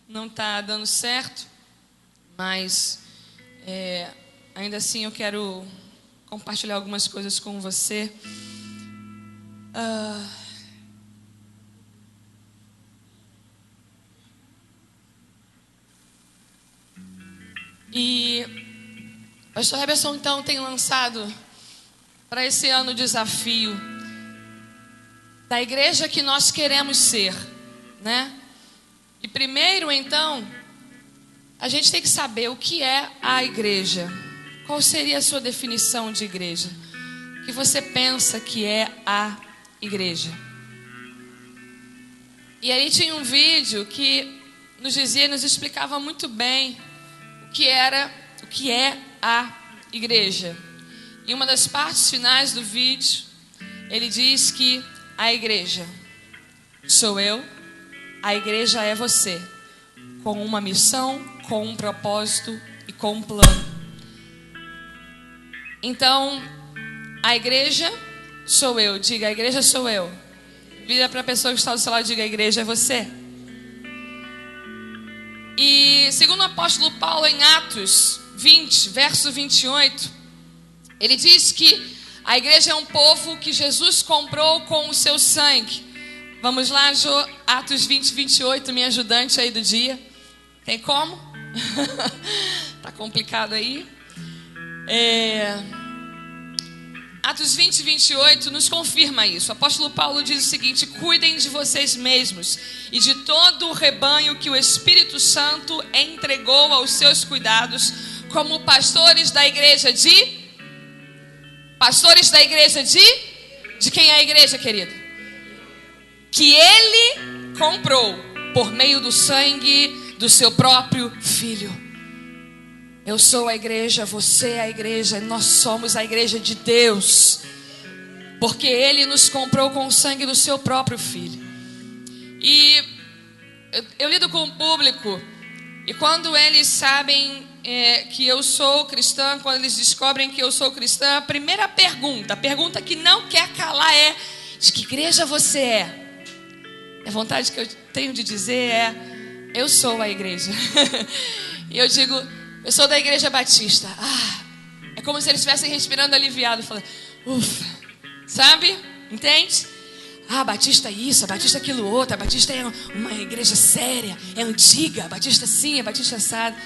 não está dando certo, mas ainda assim eu quero compartilhar algumas coisas com você. E o pastor Heberson então tem lançado para esse ano o desafio da igreja que nós queremos ser, né? E primeiro então a gente tem que saber o que é a igreja. Qual seria a sua definição de igreja? O que você pensa que é a igreja? E aí tinha um vídeo que nos dizia, nos explicava muito bem o que é a igreja. Em uma das partes finais do vídeo, ele diz que a igreja sou eu, a igreja é você, com uma missão, com um propósito e com um plano. Então, a igreja sou eu. Diga, a igreja sou eu. Vira para a pessoa que está do seu lado e diga, a igreja é você. E segundo o apóstolo Paulo em Atos 20, verso 28, ele diz que a igreja é um povo que Jesus comprou com o seu sangue. Vamos lá, Jô, Atos 20, 28, minha ajudante aí do dia. Tem como? Tá complicado aí? Atos 20, 28 nos confirma isso. O apóstolo Paulo diz o seguinte: cuidem de vocês mesmos e de todo o rebanho que o Espírito Santo entregou aos seus cuidados, como pastores da igreja de... Pastores da igreja de quem é a igreja, querido? Que ele comprou por meio do sangue do seu próprio filho. Eu sou a igreja, você é a igreja, nós somos a igreja de Deus, porque Ele nos comprou com o sangue do seu próprio filho. E eu lido com o público, e quando eles sabem que eu sou cristã, quando eles descobrem que eu sou cristã, a primeira pergunta, a pergunta que não quer calar é: de que igreja você é? A vontade que eu tenho de dizer é: eu sou a igreja. E eu digo: eu sou da Igreja Batista. É como se eles estivessem respirando aliviado, falando: ufa, sabe? Entende? Batista isso, a Batista aquilo outro, a Batista é uma igreja séria, é antiga, a Batista assim, a Batista assado.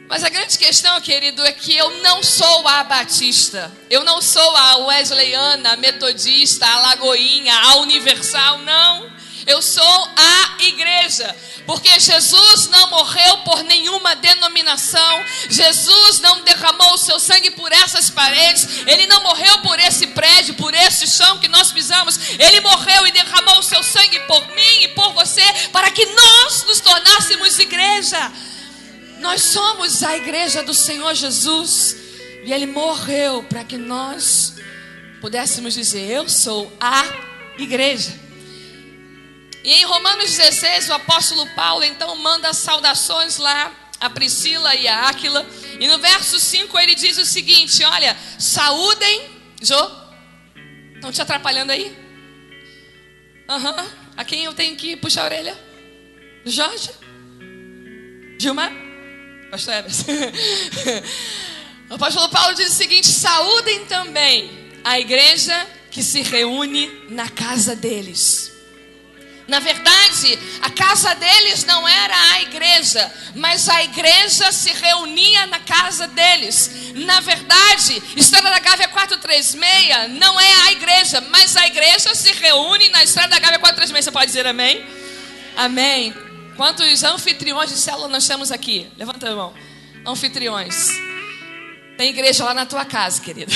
Mas a grande questão, querido, é que eu não sou a Batista, eu não sou a Wesleyana, a Metodista, a Lagoinha, a Universal, não. Eu sou a igreja, porque Jesus não morreu por nenhuma denominação, Jesus não derramou o seu sangue por essas paredes, Ele não morreu por esse prédio, por esse chão que nós pisamos, Ele morreu e derramou o seu sangue por mim e por você, para que nós nos tornássemos igreja. Nós somos a igreja do Senhor Jesus, e Ele morreu para que nós pudéssemos dizer: eu sou a igreja. E em Romanos 16, o apóstolo Paulo então manda saudações lá a Priscila e a Áquila. E no verso 5 ele diz o seguinte: olha, saúdem... Jô, estão te atrapalhando aí? A quem eu tenho que puxar a orelha? Jorge? Gilmar? Pastor Everson. O apóstolo Paulo diz o seguinte: saúdem também a igreja que se reúne na casa deles. Na verdade, a casa deles não era a igreja, mas a igreja se reunia na casa deles. Na verdade, Estrada da Gávea 436 não é a igreja, mas a igreja se reúne na Estrada da Gávea 436. Você pode dizer amém? Amém. Quantos anfitriões de célula nós temos aqui? Levanta a mão. Anfitriões. Tem igreja lá na tua casa, querido.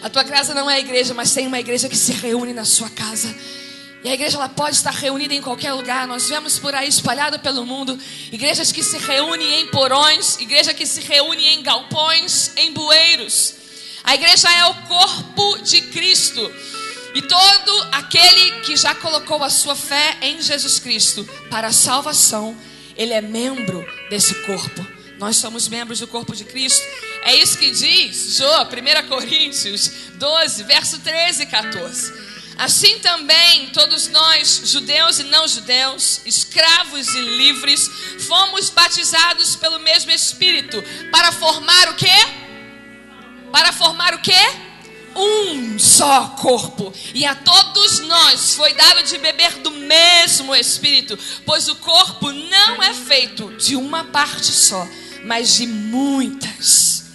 A tua casa não é a igreja, mas tem uma igreja que se reúne na sua casa. E a igreja ela pode estar reunida em qualquer lugar. Nós vemos por aí espalhado pelo mundo igrejas que se reúnem em porões, igreja que se reúne em galpões, em bueiros. A igreja é o corpo de Cristo. E todo aquele que já colocou a sua fé em Jesus Cristo para a salvação, ele é membro desse corpo. Nós somos membros do corpo de Cristo. É isso que diz 1 Coríntios 12, verso 13 e 14. Assim também, todos nós, judeus e não judeus, escravos e livres, fomos batizados pelo mesmo Espírito, para formar o quê? Para formar o quê? Um só corpo. E a todos nós foi dado de beber do mesmo Espírito, pois o corpo não é feito de uma parte só, mas de muitas.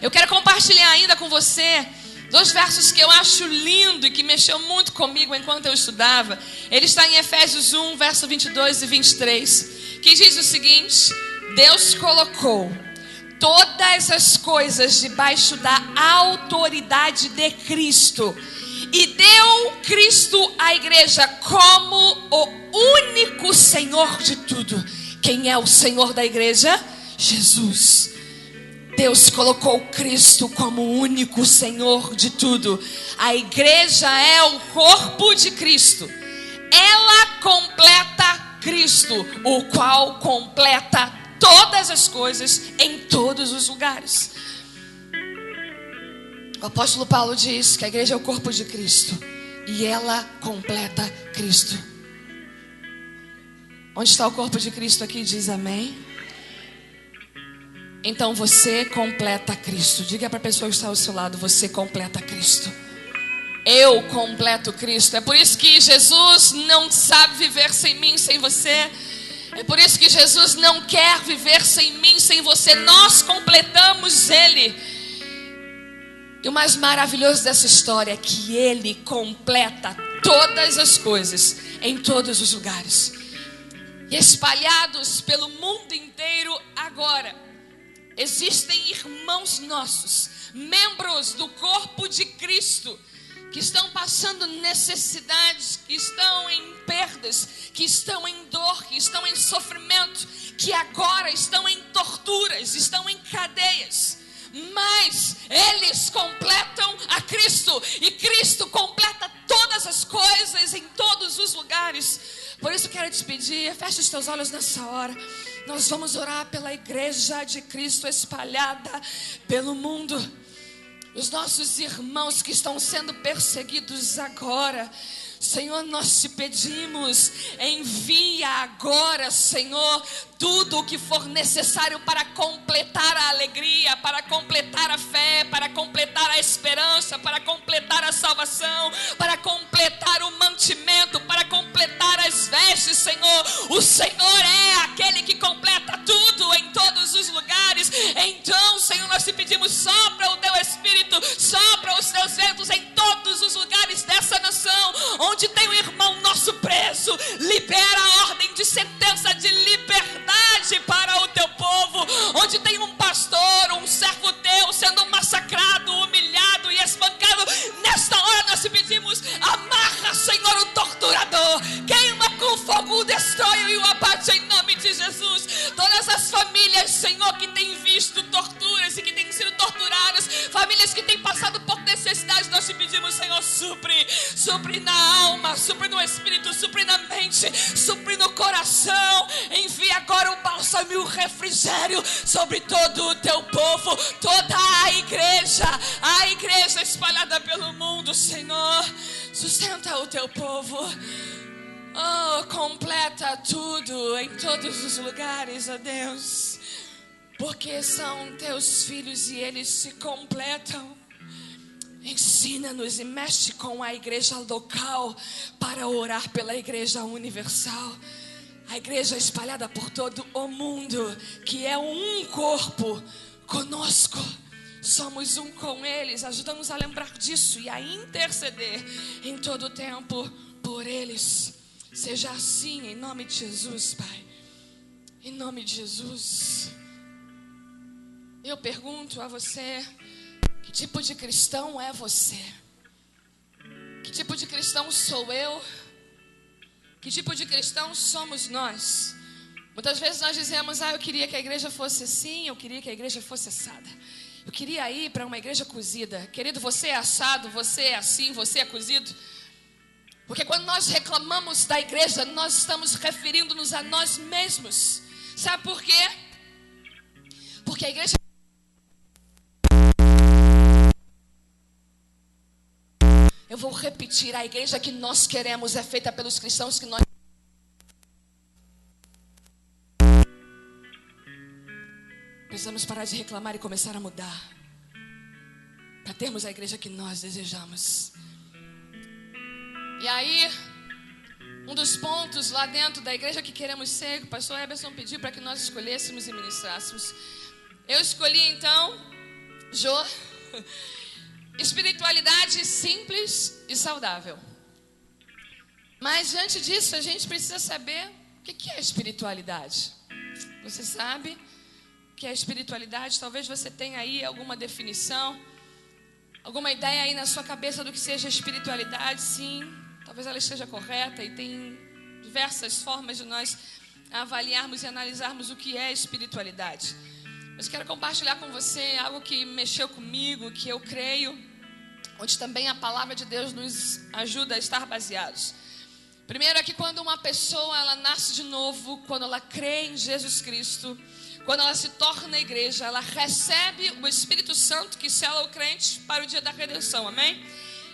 Eu quero compartilhar ainda com você 2 versos que eu acho lindo e que mexeu muito comigo enquanto eu estudava. Ele está em Efésios 1, verso 22 e 23, que diz o seguinte: Deus colocou todas as coisas debaixo da autoridade de Cristo e deu Cristo à igreja como o único Senhor de tudo. Quem é o Senhor da igreja? Jesus. Deus colocou Cristo como o único Senhor de tudo. A igreja é o corpo de Cristo. Ela completa Cristo, o qual completa todas as coisas em todos os lugares. O apóstolo Paulo diz que a igreja é o corpo de Cristo e ela completa Cristo. Onde está o corpo de Cristo aqui? Diz amém. Então você completa Cristo. Diga para a pessoa que está ao seu lado: você completa Cristo. Eu completo Cristo. É por isso que Jesus não sabe viver sem mim, sem você. É por isso que Jesus não quer viver sem mim, sem você. Nós completamos Ele. E o mais maravilhoso dessa história é que Ele completa todas as coisas em todos os lugares. E espalhados pelo mundo inteiro agora, existem irmãos nossos, membros do corpo de Cristo, que estão passando necessidades, que estão em perdas, que estão em dor, que estão em sofrimento, que agora estão em torturas, estão em cadeias. Mas eles completam a Cristo, e Cristo completa todas as coisas em todos os lugares. Por isso eu quero te pedir, feche os teus olhos nessa hora. Nós vamos orar pela igreja de Cristo espalhada pelo mundo. Os nossos irmãos que estão sendo perseguidos agora. Senhor, nós te pedimos, envia agora, Senhor, tudo o que for necessário para completar a alegria, para completar a fé, para completar a esperança, para completar a salvação, para completar o mantimento, para completar as vestes, Senhor. O Senhor é aquele que completa tudo em todos os lugares. Então, Senhor, nós te pedimos, sopra o teu Espírito, sopra os teus ventos em todos os lugares dessa nação, onde tem um irmão nosso preso. Libera a ordem de sentença de liberdade para o teu povo. Onde tem um pastor, um servo teu sendo massacrado, humilhado e espancado, nesta hora nós te pedimos, amarra, Senhor, o torturador, queima com fogo, o destrói e o abate em nome de Jesus. Todas as famílias, Senhor, que têm visto torturas e que têm sido torturadas, famílias que têm passado por necessidades, nós te pedimos, Senhor, supre na alma, supre no espírito, supre na mente, supre no coração. Envia agora o bálsamo e o refrigério sobre todo o teu povo, toda a igreja espalhada pelo mundo, Senhor. Sustenta o teu povo. Oh, completa tudo em todos os lugares, ó Deus, porque são teus filhos e eles se completam. Ensina-nos e mexe com a igreja local para orar pela igreja universal, a igreja espalhada por todo o mundo, que é um corpo conosco. Somos um com eles. Ajuda-nos a lembrar disso e a interceder em todo o tempo por eles. Seja assim em nome de Jesus, Pai. Em nome de Jesus. Eu pergunto a você: que tipo de cristão é você? Que tipo de cristão sou eu? Que tipo de cristão somos nós? Muitas vezes nós dizemos: eu queria que a igreja fosse assim, eu queria que a igreja fosse assada. Eu queria ir para uma igreja cozida. Querido, você é assado, você é assim, você é cozido. Porque quando nós reclamamos da igreja, nós estamos referindo-nos a nós mesmos. Sabe por quê? Porque a igreja Eu vou repetir, a igreja que nós queremos é feita pelos cristãos que nós... Precisamos parar de reclamar e começar a mudar, para termos a igreja que nós desejamos. E aí, um dos pontos lá dentro da igreja que queremos ser, que o pastor Eberson pediu para que nós escolhêssemos e ministrássemos. Eu escolhi então, espiritualidade simples e saudável. Mas diante disso, a gente precisa saber o que é espiritualidade. Você sabe o que é espiritualidade? Talvez você tenha aí alguma definição, alguma ideia aí na sua cabeça do que seja espiritualidade. Sim, talvez ela esteja correta, e tem diversas formas de nós avaliarmos e analisarmos o que é espiritualidade. Mas quero compartilhar com você algo que mexeu comigo, que eu creio, onde também a palavra de Deus nos ajuda a estar baseados. Primeiro é que quando uma pessoa ela nasce de novo, quando ela crê em Jesus Cristo, quando ela se torna igreja, ela recebe o Espírito Santo que sela o crente para o dia da redenção, amém?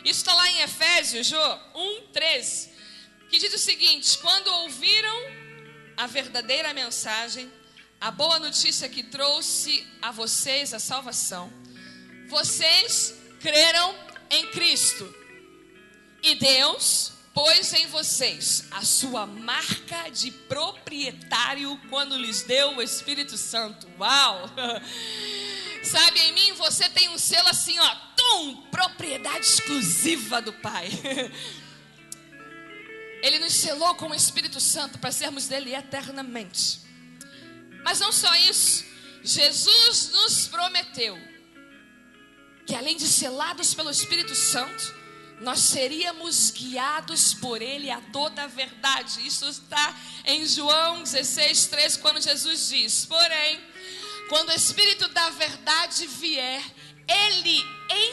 Isso está lá em Efésios 1:13, que diz o seguinte: quando ouviram a verdadeira mensagem, a boa notícia que trouxe a vocês a salvação, vocês creram em Cristo, e Deus pôs em vocês a sua marca de proprietário quando lhes deu o Espírito Santo. Uau! Sabe, em mim você tem um selo assim, propriedade exclusiva do Pai. Ele nos selou com o Espírito Santo para sermos dele eternamente. Mas não só isso, Jesus nos prometeu que além de selados pelo Espírito Santo, nós seríamos guiados por ele a toda a verdade. Isso está em João 16:3, quando Jesus diz: porém, quando o Espírito da verdade vier, ele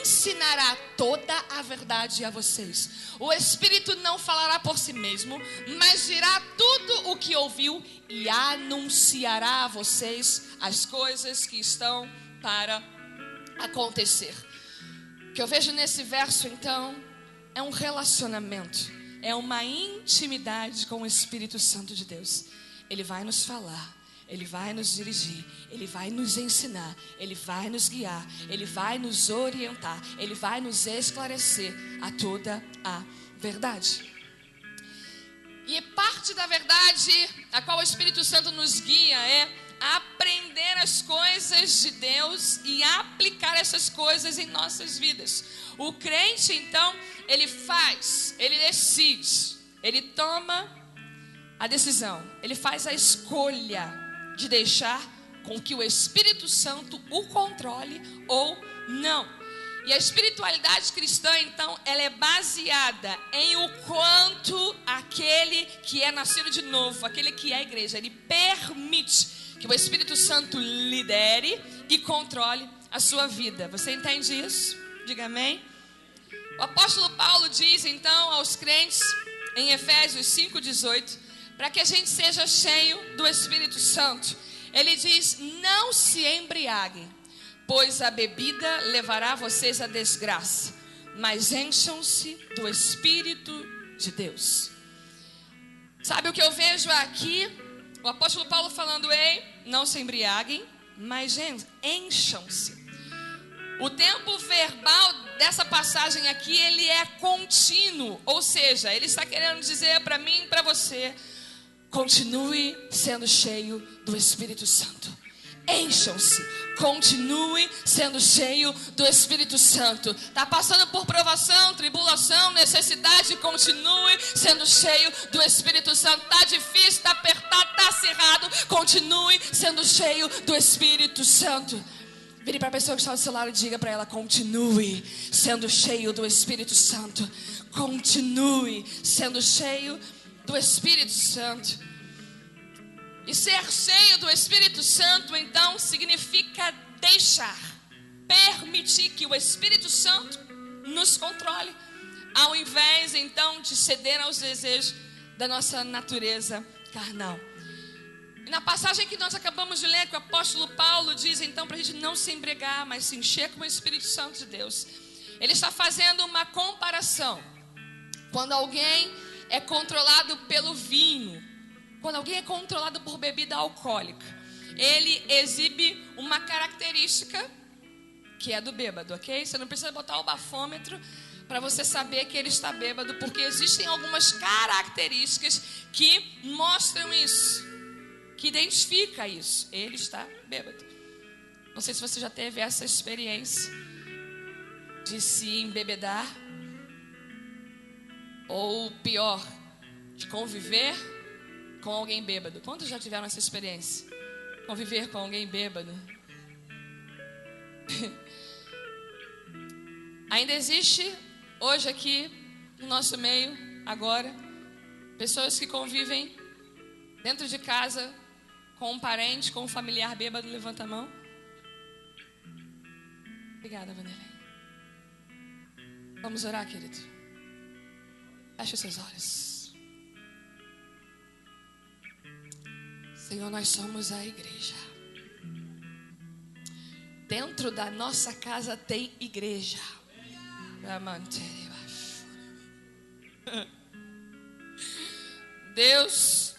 ensinará toda a verdade a vocês. O Espírito não falará por si mesmo, mas dirá tudo o que ouviu e anunciará a vocês as coisas que estão para acontecer. O que eu vejo nesse verso, então, é um relacionamento, é uma intimidade com o Espírito Santo de Deus. Ele vai nos falar, ele vai nos dirigir, ele vai nos ensinar, ele vai nos guiar, ele vai nos orientar, ele vai nos esclarecer a toda a verdade. E parte da verdade a qual o Espírito Santo nos guia é aprender as coisas de Deus e aplicar essas coisas em nossas vidas. O crente, então, ele faz, ele decide, ele toma a decisão, ele faz a escolha de deixar com que o Espírito Santo o controle ou não. E a espiritualidade cristã, então, ela é baseada em o quanto aquele que é nascido de novo, aquele que é a igreja, ele permite que o Espírito Santo lidere e controle a sua vida. Você entende isso? Diga amém. O apóstolo Paulo diz então aos crentes em Efésios 5:18, para que a gente seja cheio do Espírito Santo. Ele diz: não se embriaguem, pois a bebida levará vocês à desgraça, mas encham-se do Espírito de Deus. Sabe o que eu vejo aqui? O apóstolo Paulo falando: ei, não se embriaguem, mas encham-se. O tempo verbal dessa passagem aqui, ele é contínuo, ou seja, ele está querendo dizer para mim e para você: continue sendo cheio do Espírito Santo. Encham-se, continue sendo cheio do Espírito Santo. Está passando por provação, tribulação, necessidade, continue sendo cheio do Espírito Santo. Está difícil, está apertado, está acirrado, continue sendo cheio do Espírito Santo. Vire para a pessoa que está ao seu lado e diga para ela: continue sendo cheio do Espírito Santo. Continue sendo cheio do Espírito Santo. E ser cheio do Espírito Santo, então, significa deixar, permitir que o Espírito Santo nos controle, ao invés, então, de ceder aos desejos da nossa natureza carnal. E na passagem que nós acabamos de ler, que o apóstolo Paulo diz, então, para a gente não se embriagar, mas se encher com o Espírito Santo de Deus. Ele está fazendo uma comparação. Quando alguém é controlado pelo vinho, quando alguém é controlado por bebida alcoólica, ele exibe uma característica que é do bêbado, ok? Você não precisa botar o bafômetro para você saber que ele está bêbado, porque existem algumas características que mostram isso, que identifica isso. Ele está bêbado. Não sei se você já teve essa experiência de se embebedar, ou pior, de conviver com alguém bêbado. Quantos já tiveram essa experiência? Conviver com alguém bêbado? Ainda existe hoje aqui no nosso meio, agora, pessoas que convivem dentro de casa com um parente, com um familiar bêbado. Levanta a mão. Obrigada, Vanderlei. Vamos orar, querido. Feche os seus olhos. Senhor, nós somos a igreja. Dentro da nossa casa tem igreja. Deus,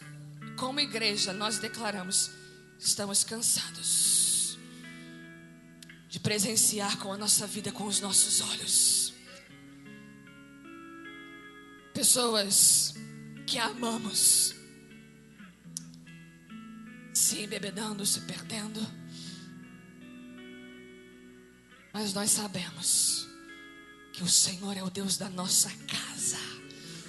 como igreja, nós declaramos: estamos cansados de presenciar com a nossa vida, com os nossos olhos, pessoas que amamos se embebedando, se perdendo. Mas nós sabemos que o Senhor é o Deus da nossa casa.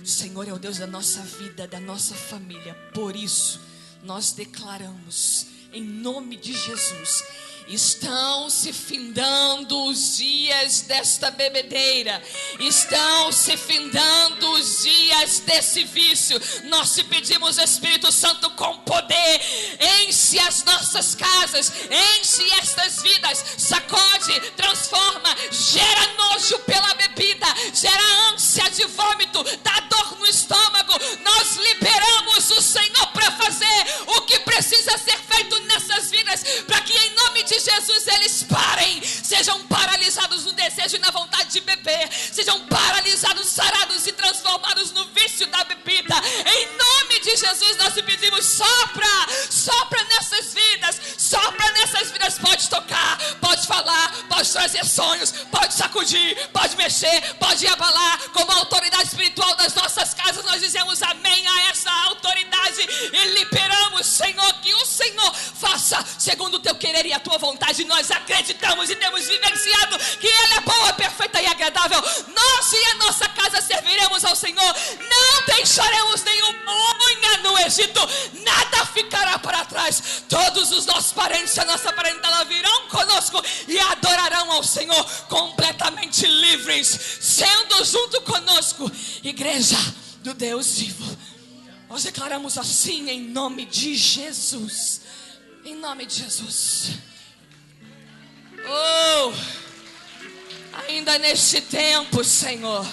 O Senhor é o Deus da nossa vida, da nossa família. Por isso, nós declaramos, em nome de Jesus: estão se findando os dias desta bebedeira. Estão se findando os dias desse vício. Nós te pedimos, Espírito Santo, com poder, enche as nossas casas, enche estas vidas, sacode, transforma, gera nojo pela bebida, gera ânsia de vômito, dá dor no estômago. Nós liberamos o Senhor para fazer o que precisa ser feito nessas vidas, para que em nome de Jesus eles parem, sejam paralisados no desejo e na vontade de beber, sejam paralisados, sarados e transformados no vício da bebida. Em nome de Jesus nós te pedimos: sopra nessas vidas, pode tocar, pode falar, pode trazer sonhos, pode sacudir, pode mexer, pode abalar. Como autoridade espiritual das nossas casas, nós dizemos amém a essa autoridade e liberamos, Senhor, que o Senhor faça segundo o teu querer e a tua vontade. Nós acreditamos e temos vivenciado que Ele é boa, perfeita e agradável. Nós e a nossa casa serviremos ao Senhor. Não deixaremos nenhuma unha no Egito. Nada ficará para trás. Todos os nossos parentes, a nossa parentela, virão conosco e adorarão ao Senhor completamente livres, sendo junto conosco igreja do Deus vivo. Nós declaramos assim em nome de Jesus. Em nome de Jesus. Oh, ainda neste tempo, Senhor,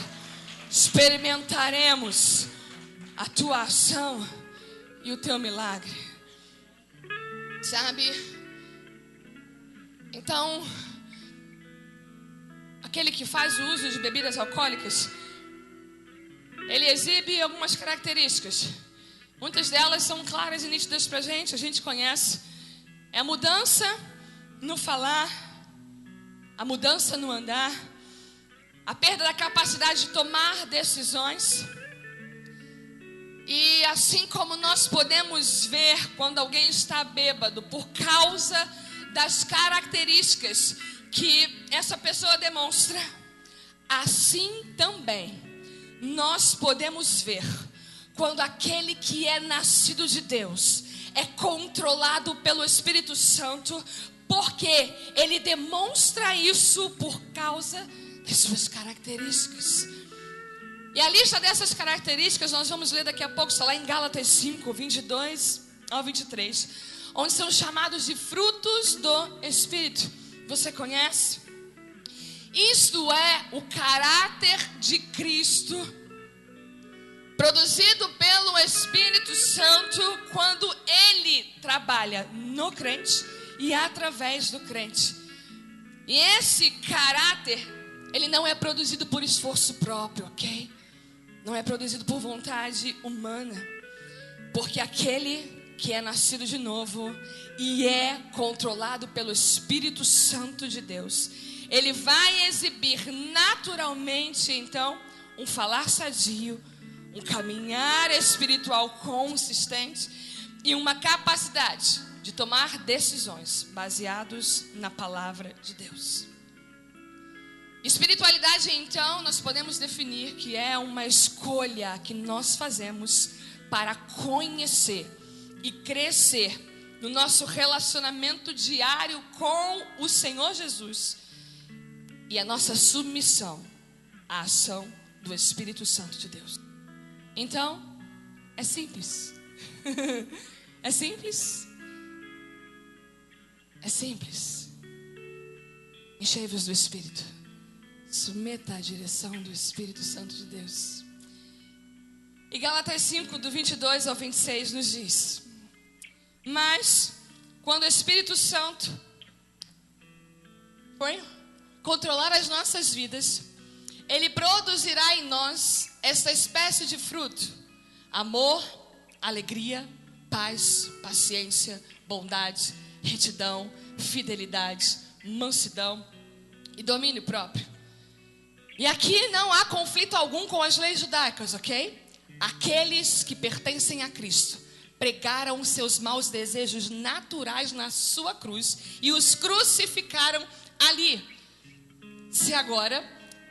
experimentaremos a tua ação e o teu milagre. Sabe? Então, aquele que faz o uso de bebidas alcoólicas, ele exibe algumas características. Muitas delas são claras e nítidas para a gente conhece. É a mudança no falar, a mudança no andar, a perda da capacidade de tomar decisões. E assim como nós podemos ver quando alguém está bêbado por causa das características que essa pessoa demonstra, assim também nós podemos ver quando aquele que é nascido de Deus é controlado pelo Espírito Santo, porque ele demonstra isso por causa das suas características. E a lista dessas características nós vamos ler daqui a pouco, está lá em Gálatas 5, 22 ao 23, onde são chamados de frutos do Espírito. Você conhece? Isto é o caráter de Cristo, produzido pelo Espírito Santo quando Ele trabalha no crente e através do crente. E esse caráter ele não é produzido por esforço próprio, ok? Não é produzido por vontade humana. Porque aquele que é nascido de novo e é controlado pelo Espírito Santo de Deus, ele vai exibir naturalmente, então, um falar sadio, um caminhar espiritual consistente e uma capacidade de tomar decisões baseados na palavra de Deus. Espiritualidade, então, nós podemos definir que é uma escolha que nós fazemos para conhecer e crescer no nosso relacionamento diário com o Senhor Jesus e a nossa submissão à ação do Espírito Santo de Deus. Então, é simples. É simples. É simples. Enchei-vos do Espírito. Submeta à direção do Espírito Santo de Deus. E Gálatas 5, do 22 ao 26 nos diz: mas quando o Espírito Santo controlar as nossas vidas, ele produzirá em nós esta espécie de fruto: amor, alegria, paz, paciência, bondade, retidão, fidelidade, mansidão e domínio próprio. E aqui não há conflito algum com as leis judaicas, ok? Aqueles que pertencem a Cristo pregaram seus maus desejos naturais na sua cruz e os crucificaram ali. Se agora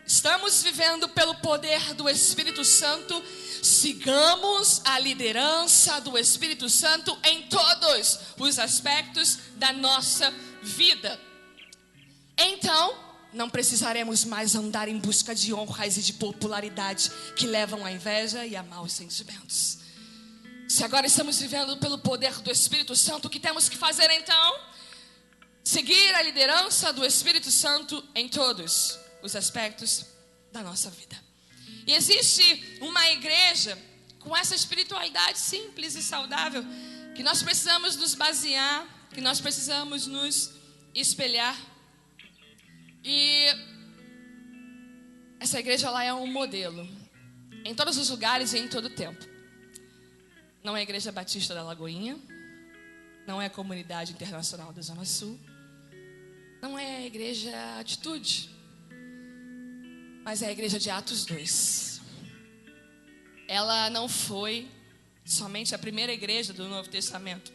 estamos vivendo pelo poder do Espírito Santo, sigamos a liderança do Espírito Santo em todos os aspectos da nossa vida. Então, não precisaremos mais andar em busca de honras e de popularidade que levam à inveja e a maus sentimentos. Se agora estamos vivendo pelo poder do Espírito Santo, o que temos que fazer então? Seguir a liderança do Espírito Santo em todos os aspectos da nossa vida. E existe uma igreja com essa espiritualidade simples e saudável que nós precisamos nos basear, que nós precisamos nos espelhar. E essa igreja lá é um modelo em todos os lugares e em todo o tempo. Não é a Igreja Batista da Lagoinha, não é a Comunidade Internacional da Zona Sul, não é a Igreja Atitude, mas é a Igreja de Atos 2. Ela não foi somente a primeira igreja do Novo Testamento.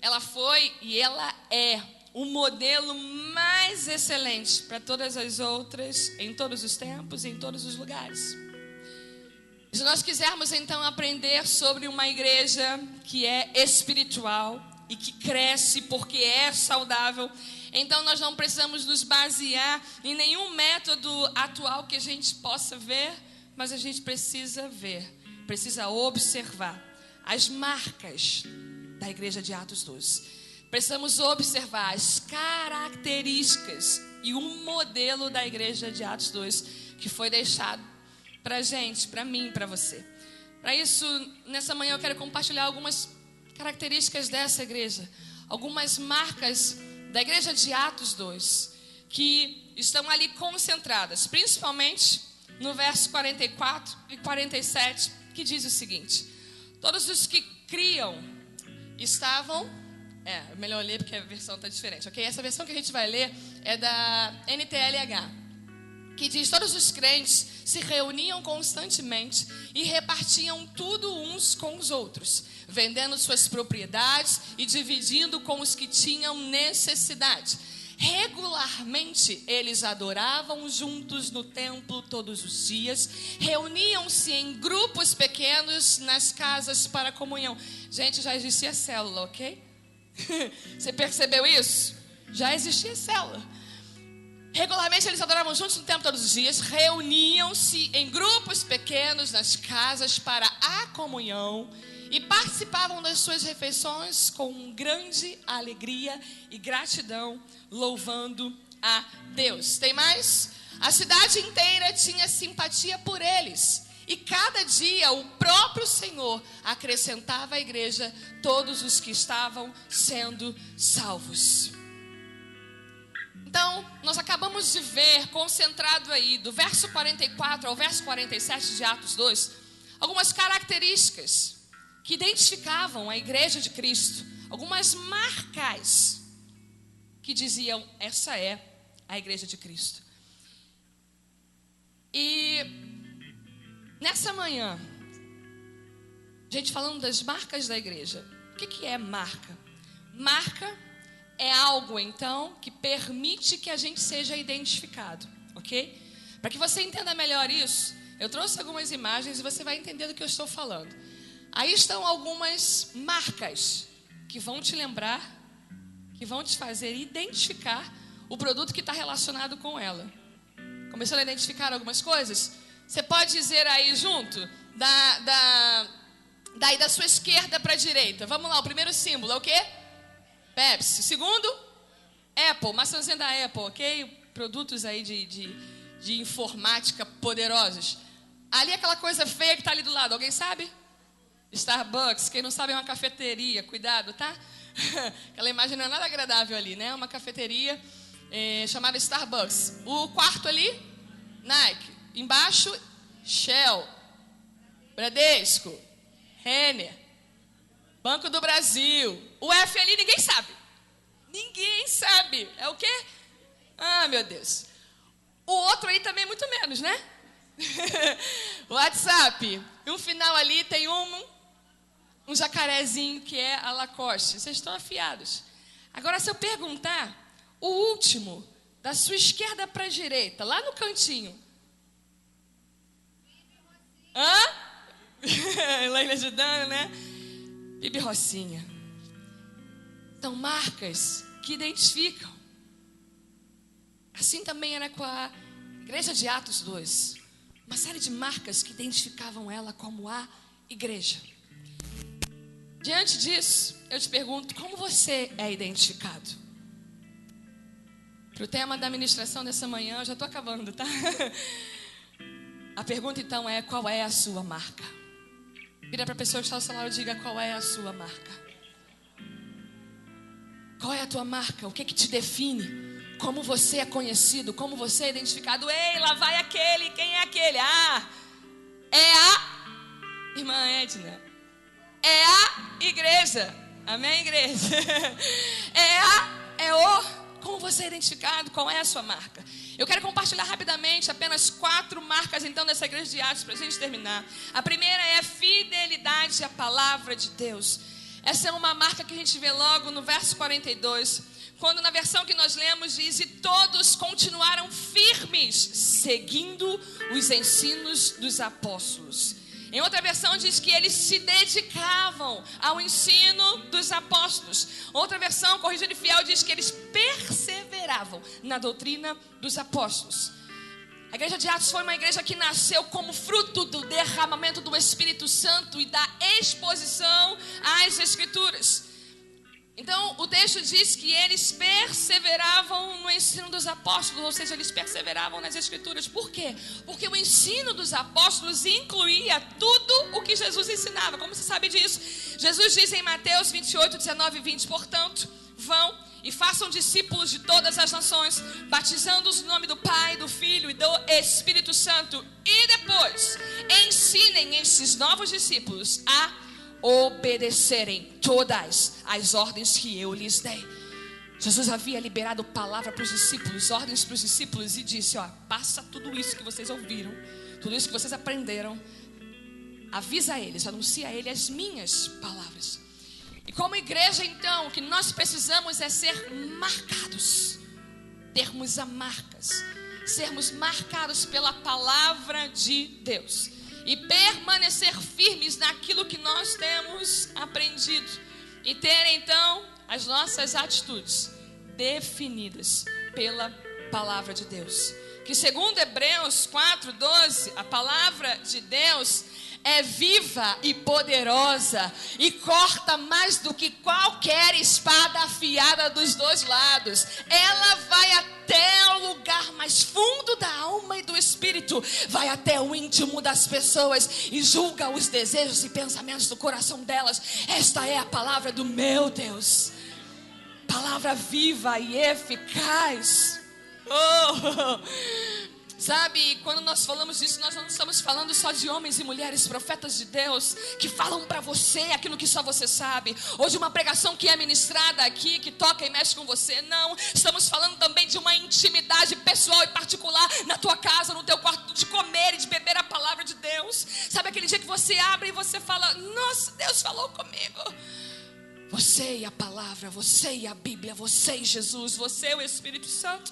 Ela foi e ela é o modelo mais excelente para todas as outras, em todos os tempos e em todos os lugares. Se nós quisermos então aprender sobre uma igreja que é espiritual e que cresce porque é saudável, então nós não precisamos nos basear em nenhum método atual que a gente possa ver, mas a gente precisa ver, precisa observar as marcas da igreja de Atos 12. Precisamos observar as características e o modelo da igreja de Atos 2 que foi deixado para a gente, para mim, para você. Para isso, nessa manhã eu quero compartilhar algumas características dessa igreja, algumas marcas da igreja de Atos 2 que estão ali concentradas, principalmente no verso 44 e 47, que diz o seguinte: todos os que criam estavam... melhor ler porque a versão está diferente, ok? Essa versão que a gente vai ler é da NTLH, que diz: todos os crentes se reuniam constantemente e repartiam tudo uns com os outros, vendendo suas propriedades e dividindo com os que tinham necessidade. Regularmente eles adoravam juntos no templo todos os dias, reuniam-se em grupos pequenos nas casas para comunhão. Gente, já existia célula, ok? Você percebeu isso? Já existia célula. Regularmente eles adoravam juntos no templo todos os dias, reuniam-se em grupos pequenos nas casas para a comunhão e participavam das suas refeições com grande alegria e gratidão, louvando a Deus. Tem mais? A cidade inteira tinha simpatia por eles. E cada dia o próprio Senhor acrescentava à igreja todos os que estavam sendo salvos. Então, nós acabamos de ver, concentrado aí, do verso 44 ao verso 47 de Atos 2, algumas características que identificavam a igreja de Cristo, algumas marcas que diziam, essa é a igreja de Cristo. E nessa manhã, gente, falando das marcas da igreja, o que é marca? Marca é algo, então, que permite que a gente seja identificado, ok? Para que você entenda melhor isso, eu trouxe algumas imagens e você vai entender do que eu estou falando. Aí estão algumas marcas que vão te lembrar, que vão te fazer identificar o produto que está relacionado com ela. Começando a identificar algumas coisas? Você pode dizer aí junto, daí da sua esquerda para a direita. Vamos lá, o primeiro símbolo é o quê? Pepsi. Segundo, Apple, maçãzinha da Apple, ok? Produtos aí de informática poderosos. Ali aquela coisa feia que está ali do lado, alguém sabe? Starbucks, quem não sabe é uma cafeteria, cuidado, tá? Aquela imagem não é nada agradável ali, né? Uma cafeteria chamada Starbucks. O quarto ali, Nike. Embaixo, Shell, Bradesco, Renner, Banco do Brasil. O F ali ninguém sabe. Ninguém sabe. É o quê? Ah, meu Deus. O outro aí também muito menos, né? WhatsApp. E um final ali tem um jacarezinho que é a Lacoste. Vocês estão afiados. Agora, se eu perguntar, o último, da sua esquerda para a direita, lá no cantinho. Hã? Elaine ajudando, né? Bibi Rocinha. São marcas que identificam. Assim também era com a igreja de Atos 2. Uma série de marcas que identificavam ela como a igreja. Diante disso, eu te pergunto, como você é identificado? Para o tema da ministração dessa manhã, eu já estou acabando, tá? A pergunta então é, qual é a sua marca? Vira para a pessoa que está ao seu lado e diga, qual é a sua marca? Qual é a tua marca? O que te define? Como você é conhecido? Como você é identificado? Ei, lá vai aquele. Quem é aquele? Ah, é a irmã Edna. É a igreja. Amém, igreja? Como você é identificado? Qual é a sua marca? Eu quero compartilhar rapidamente apenas 4 marcas então dessa igreja de Atos para a gente terminar. A primeira é a fidelidade à palavra de Deus. Essa é uma marca que a gente vê logo no verso 42, quando na versão que nós lemos diz, e todos continuaram firmes, seguindo os ensinos dos apóstolos. Em outra versão diz que eles se dedicavam ao ensino dos apóstolos. Outra versão, corrigida e fiel, diz que eles perseveravam na doutrina dos apóstolos. A igreja de Atos foi uma igreja que nasceu como fruto do derramamento do Espírito Santo e da exposição às Escrituras. Então, o texto diz que eles perseveravam no ensino dos apóstolos, ou seja, eles perseveravam nas Escrituras. Por quê? Porque o ensino dos apóstolos incluía tudo o que Jesus ensinava. Como você sabe disso? Jesus diz em Mateus 28, 19 e 20, portanto, vão e façam discípulos de todas as nações, batizando-os no nome do Pai, do Filho e do Espírito Santo. E depois, ensinem esses novos discípulos a obedecerem todas as ordens que eu lhes dei. Jesus havia liberado palavra para os discípulos, ordens para os discípulos, e disse, passa tudo isso que vocês ouviram, tudo isso que vocês aprenderam, avisa a eles, anuncia a eles as minhas palavras. E como igreja então, o que nós precisamos é ser marcados, termos a marcas, sermos marcados pela palavra de Deus e permanecer firmes naquilo que nós temos aprendido e ter então as nossas atitudes definidas pela palavra de Deus. Que segundo Hebreus 4:12, a palavra de Deus é viva e poderosa e corta mais do que qualquer espada afiada dos dois lados. Ela vai até o lugar mais fundo da alma e do espírito, vai até o íntimo das pessoas e julga os desejos e pensamentos do coração delas. Esta é a palavra do meu Deus, palavra viva e eficaz. Sabe, quando nós falamos isso, nós não estamos falando só de homens e mulheres profetas de Deus que falam para você aquilo que só você sabe, ou de uma pregação que é ministrada aqui, que toca e mexe com você. Não, estamos falando também de uma intimidade pessoal e particular na tua casa, no teu quarto, de comer e de beber a palavra de Deus. Sabe aquele dia que você abre e você fala: nossa, Deus falou comigo. Você e a palavra, você e a Bíblia, você e Jesus, você e o Espírito Santo.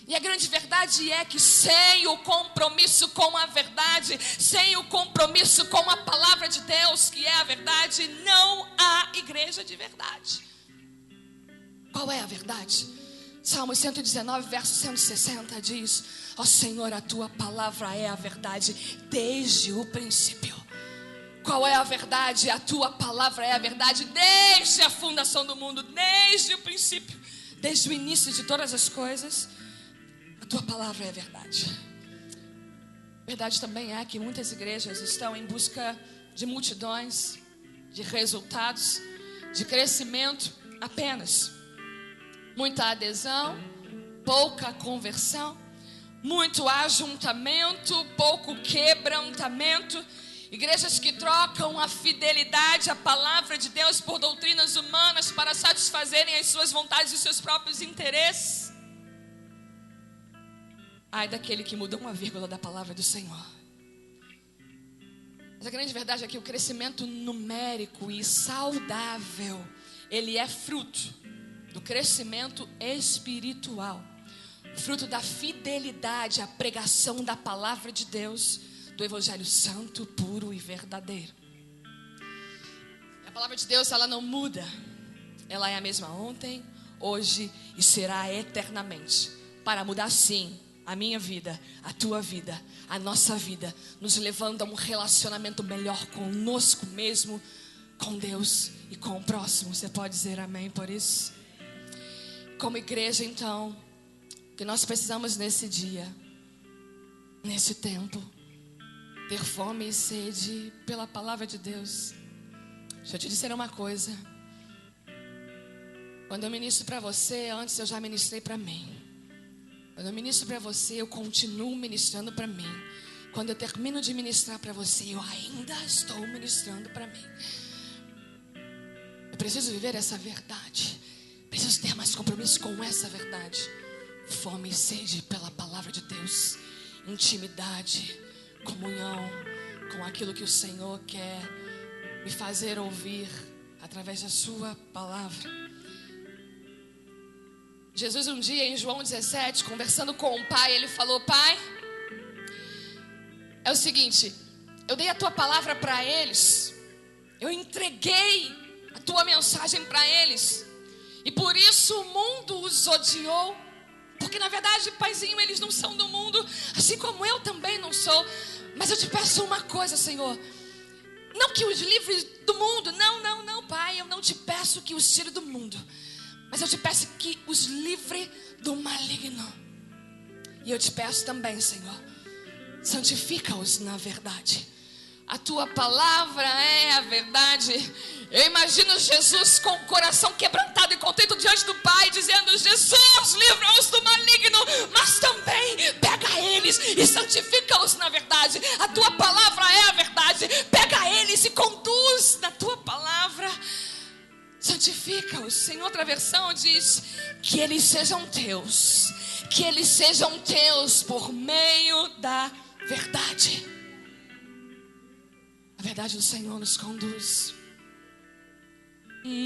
E a grande verdade é que sem o compromisso com a verdade, sem o compromisso com a palavra de Deus, que é a verdade, não há igreja de verdade. Qual é a verdade? Salmo 119, verso 160 diz: ó Senhor, a tua palavra é a verdade desde o princípio. Qual é a verdade? A tua palavra é a verdade desde a fundação do mundo, desde o princípio, desde o início de todas as coisas. A tua palavra é a verdade. Verdade também é que muitas igrejas estão em busca de multidões, de resultados, de crescimento apenas. Muita adesão, pouca conversão, muito ajuntamento, pouco quebrantamento. Igrejas que trocam a fidelidade à palavra de Deus por doutrinas humanas para satisfazerem as suas vontades e os seus próprios interesses. Ai daquele que muda uma vírgula da palavra do Senhor. Mas a grande verdade é que o crescimento numérico e saudável, ele é fruto do crescimento espiritual, fruto da fidelidade à pregação da palavra de Deus, do Evangelho santo, puro e verdadeiro. A palavra de Deus, ela não muda. Ela é a mesma ontem, hoje e será eternamente. Para mudar, sim, a minha vida, a tua vida, a nossa vida, nos levando a um relacionamento melhor conosco mesmo, com Deus e com o próximo. Você pode dizer amém por isso? Como igreja, então, que nós precisamos nesse dia, nesse tempo, ter fome e sede pela palavra de Deus. Deixa eu te dizer uma coisa. Quando eu ministro para você, antes eu já ministrei para mim. Quando eu ministro para você, eu continuo ministrando para mim. Quando eu termino de ministrar para você, eu ainda estou ministrando para mim. Eu preciso viver essa verdade. Preciso ter mais compromisso com essa verdade. Fome e sede pela palavra de Deus. Intimidade, comunhão com aquilo que o Senhor quer me fazer ouvir através da sua palavra. Jesus um dia em João 17, conversando com o Pai, ele falou: Pai, é o seguinte, eu dei a tua palavra para eles, eu entreguei a tua mensagem para eles, e por isso o mundo os odiou, porque na verdade, Paizinho, eles não são do mundo, assim como eu também não sou. Mas eu te peço uma coisa, Senhor, não que os livre do mundo, não, Pai, eu não te peço que os tire do mundo, mas eu te peço que os livre do maligno. E eu te peço também, Senhor, santifica-os na verdade. A tua palavra é a verdade. Eu imagino Jesus com o coração quebrantado e contente diante do Pai, dizendo: Jesus, livra-os do maligno, mas também pega eles e santifica-os na verdade. A tua palavra é a verdade. Pega eles e conduz na tua palavra. Santifica-os. Em outra versão diz: que eles sejam teus. Que eles sejam teus por meio da verdade. A verdade do Senhor nos conduz.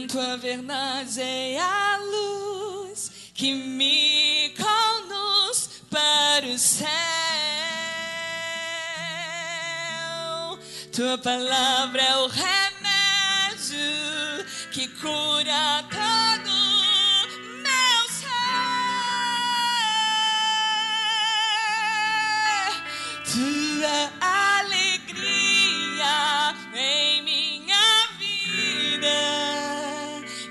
Tua verdade é a luz que me conduz para o céu. Tua palavra é o remédio que cura todo meu ser. Tua alegria em minha vida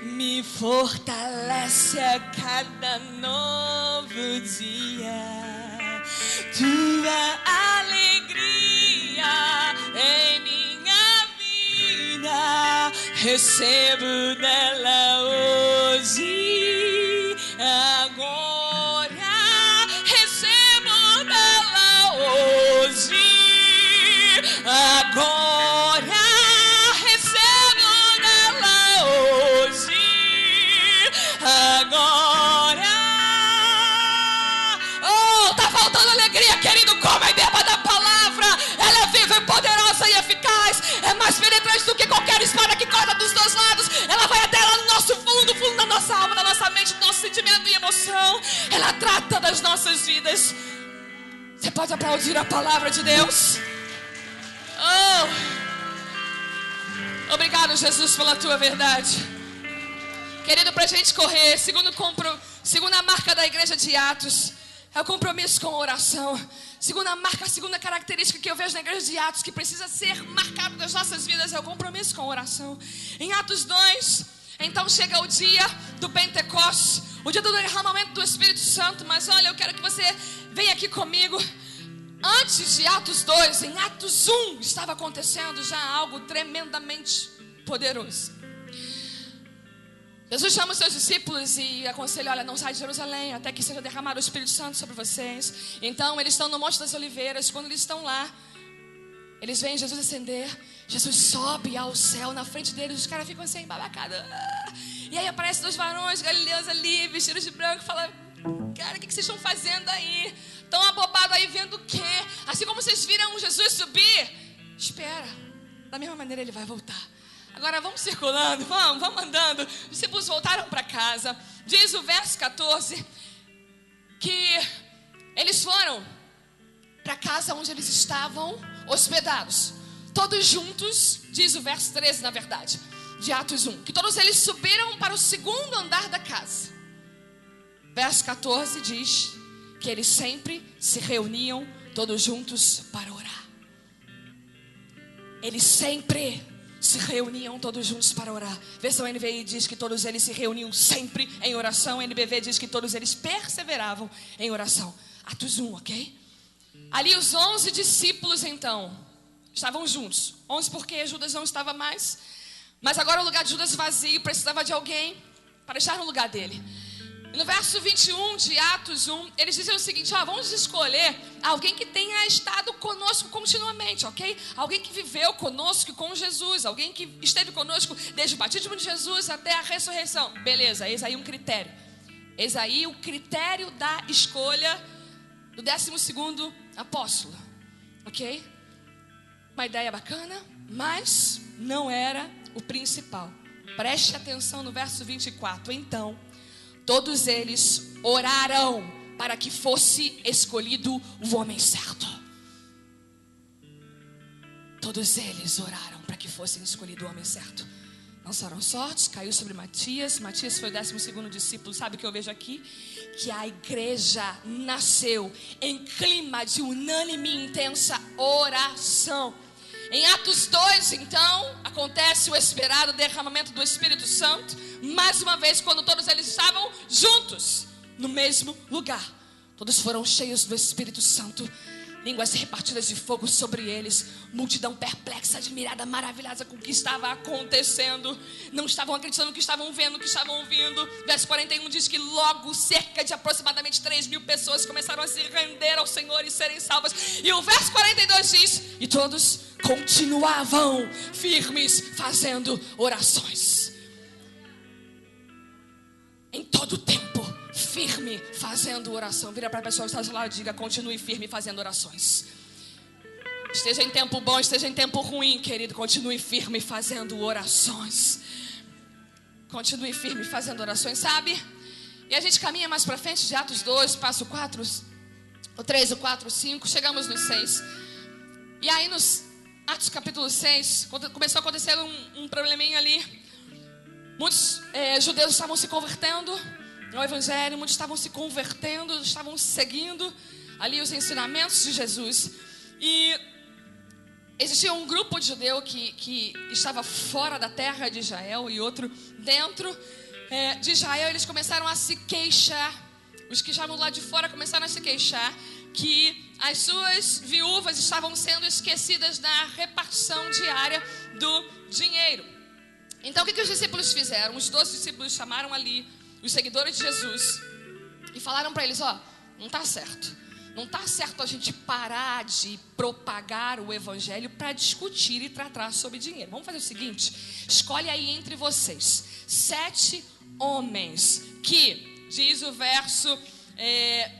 me fortalece a cada novo dia. Tua alegria em minha vida recebo dela hoje, agora vidas. Você pode aplaudir a palavra de Deus? Oh, obrigado, Jesus, pela tua verdade. Querido, para a gente correr, segunda marca da igreja de Atos é o compromisso com a oração. Segunda marca, a segunda característica que eu vejo na igreja de Atos, que precisa ser marcado das nossas vidas, é o compromisso com a oração. Em Atos 2, então chega o dia do Pentecostes, o dia do derramamento do Espírito Santo. Mas olha, eu quero que você venha aqui comigo. Antes de Atos 2, em Atos 1, estava acontecendo já algo tremendamente poderoso. Jesus chama os seus discípulos e aconselha: olha, não sai de Jerusalém até que seja derramado o Espírito Santo sobre vocês. Então eles estão no Monte das Oliveiras. Quando eles estão lá, eles veem Jesus ascender. Jesus sobe ao céu na frente deles. Os caras ficam assim, babacados. E aí aparecem 2 varões galileus ali, vestidos de branco. Fala: cara, o que vocês estão fazendo aí? Estão abobados aí vendo o quê? Assim como vocês viram Jesus subir, espera, da mesma maneira ele vai voltar. Agora vamos circulando, vamos andando. Os discípulos voltaram para casa. Diz o verso 14 que eles foram para a casa onde eles estavam hospedados, todos juntos. Diz o verso 13, na verdade, de Atos 1, que todos eles subiram para o segundo andar da casa. Verso 14 diz que eles sempre se reuniam todos juntos para orar. Eles sempre se reuniam todos juntos para orar. Versão NVI diz que todos eles se reuniam sempre em oração. NBV diz que todos eles perseveravam em oração. Atos 1, ok? Ali os 11 discípulos então estavam juntos. 11 porque Judas não estava mais. Mas agora o lugar de Judas vazio, precisava de alguém para estar no lugar dele. E no verso 21 de Atos 1, eles dizem o seguinte: vamos escolher alguém que tenha estado conosco continuamente, ok? Alguém que viveu conosco com Jesus, alguém que esteve conosco desde o batismo de Jesus até a ressurreição. Beleza, eis aí um critério. Eis aí o critério da escolha do 12º apóstolo, ok? Uma ideia bacana, mas não era o principal. Preste atenção no verso 24. Então todos eles oraram para que fosse escolhido o homem certo. Todos eles oraram para que fosse escolhido o homem certo. Lançaram sortes, caiu sobre Matias. Matias foi o 12º discípulo. Sabe o que eu vejo aqui? Que a igreja nasceu em clima de unânime e intensa oração. Em Atos 2, então, acontece o esperado derramamento do Espírito Santo. Mais uma vez, quando todos eles estavam juntos, no mesmo lugar. Todos foram cheios do Espírito Santo. Línguas repartidas de fogo sobre eles. Multidão perplexa, admirada, maravilhada com o que estava acontecendo. Não estavam acreditando no que estavam vendo, no que estavam ouvindo. Verso 41 diz que logo cerca de aproximadamente 3.000 pessoas começaram a se render ao Senhor e serem salvas. E o verso 42 diz: e todos continuavam firmes fazendo orações. Em todo tempo, firme fazendo oração. Vira para a pessoa que está do seu lado e diga: continue firme fazendo orações. Esteja em tempo bom, esteja em tempo ruim, querido, continue firme fazendo orações. Continue firme fazendo orações, sabe? E a gente caminha mais para frente de Atos 2, passo 4, o 3, o 4, o 5, chegamos no 6. E aí nos Atos capítulo 6, começou a acontecer um probleminha ali. Muitos judeus estavam se convertendo ao Evangelho, muitos estavam se convertendo, estavam seguindo ali os ensinamentos de Jesus. E existia um grupo de judeu que estava fora da terra de Israel e outro dentro de Israel. Eles começaram a se queixar. Os que estavam lá de fora começaram a se queixar que as suas viúvas estavam sendo esquecidas na repartição diária do dinheiro. Então o que os discípulos fizeram? Os 12 discípulos chamaram ali os seguidores de Jesus e falaram para eles: não está certo. Não está certo a gente parar de propagar o evangelho para discutir e tratar sobre dinheiro. Vamos fazer o seguinte: escolhe aí entre vocês 7 homens que, diz o verso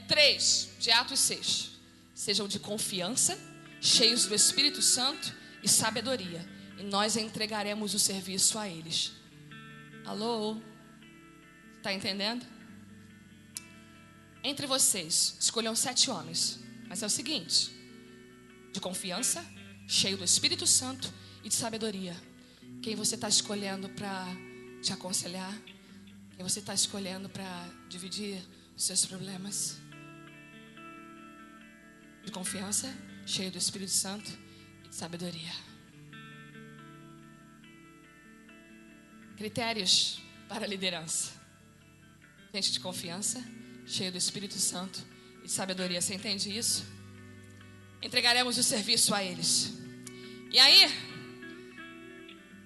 3 de Atos 6, sejam de confiança, cheios do Espírito Santo e sabedoria, e nós entregaremos o serviço a eles. Alô? Está entendendo? Entre vocês, escolham 7 homens. Mas é o seguinte: de confiança, cheio do Espírito Santo e de sabedoria. Quem você está escolhendo para te aconselhar? Quem você está escolhendo para dividir os seus problemas? De confiança, cheio do Espírito Santo e de sabedoria. Critérios para a liderança: gente de confiança, cheio do Espírito Santo e de sabedoria. Você entende isso? Entregaremos o serviço a eles. E aí,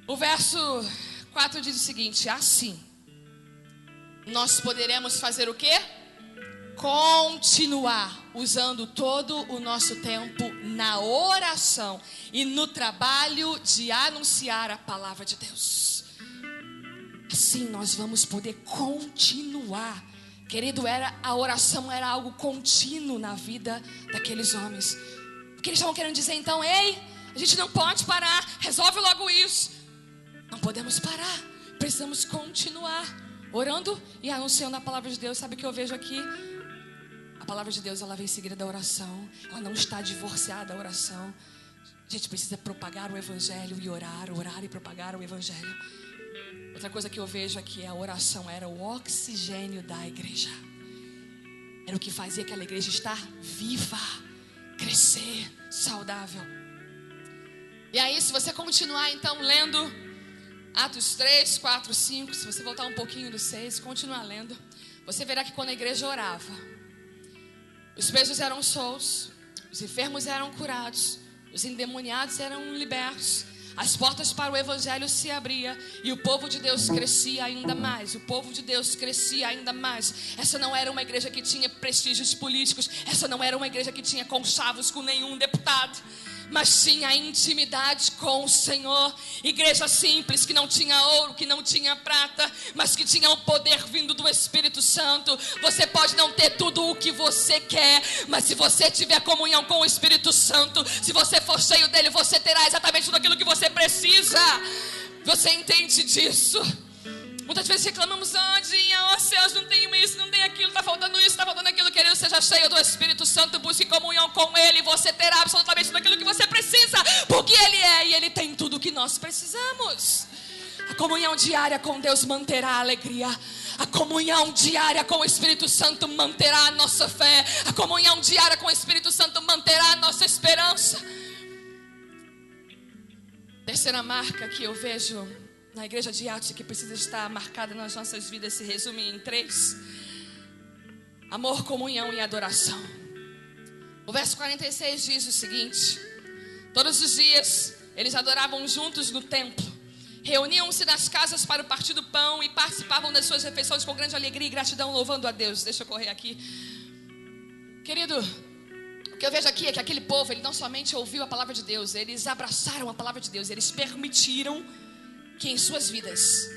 o verso 4 diz o seguinte: assim, nós poderemos fazer o quê? Continuar usando todo o nosso tempo na oração e no trabalho de anunciar a palavra de Deus. Assim nós vamos poder continuar. Querido, a oração era algo contínuo na vida daqueles homens. Porque eles estavam querendo dizer então: ei, a gente não pode parar, resolve logo isso. Não podemos parar, precisamos continuar orando e anunciando a palavra de Deus. Sabe o que eu vejo aqui? A palavra de Deus, ela vem em seguida da oração. Ela não está divorciada da oração. A gente precisa propagar o evangelho e orar e propagar o evangelho. Outra coisa que eu vejo aqui é a oração era o oxigênio da igreja. Era o que fazia aquela igreja estar viva, crescer, saudável. E aí, se você continuar então lendo Atos 3, 4, 5, se você voltar um pouquinho do 6, continuar lendo, você verá que quando a igreja orava, os presos eram soltos, os enfermos eram curados, os endemoniados eram libertos, as portas para o evangelho se abriam e o povo de Deus crescia ainda mais. O povo de Deus crescia ainda mais. Essa não era uma igreja que tinha prestígios políticos. Essa não era uma igreja que tinha conchavos com nenhum deputado, mas tinha intimidade com o Senhor. Igreja simples, que não tinha ouro, que não tinha prata, mas que tinha o poder vindo do Espírito Santo. Você pode não ter tudo o que você quer, mas se você tiver comunhão com o Espírito Santo, se você for cheio dele, você terá exatamente tudo aquilo que você precisa. Você entende disso? Muitas vezes reclamamos: oh céus, não tenho isso, não tenho aquilo, está faltando isso, está faltando aquilo. Querido, seja cheio do Espírito Santo, busque comunhão com Ele, você terá absolutamente tudo aquilo que você precisa, porque Ele é e Ele tem tudo o que nós precisamos. A comunhão diária com Deus manterá a alegria. A comunhão diária com o Espírito Santo manterá a nossa fé. A comunhão diária com o Espírito Santo manterá a nossa esperança. Terceira marca que eu vejo na igreja de Atos, que precisa estar marcada nas nossas vidas, se resume em 3: amor, comunhão e adoração. O verso 46 diz o seguinte: todos os dias eles adoravam juntos no templo, reuniam-se nas casas para o partir do pão e participavam das suas refeições com grande alegria e gratidão, louvando a Deus. Deixa eu correr aqui. Querido, o que eu vejo aqui é que aquele povo, ele não somente ouviu a palavra de Deus, eles abraçaram a palavra de Deus, eles permitiram que em suas vidas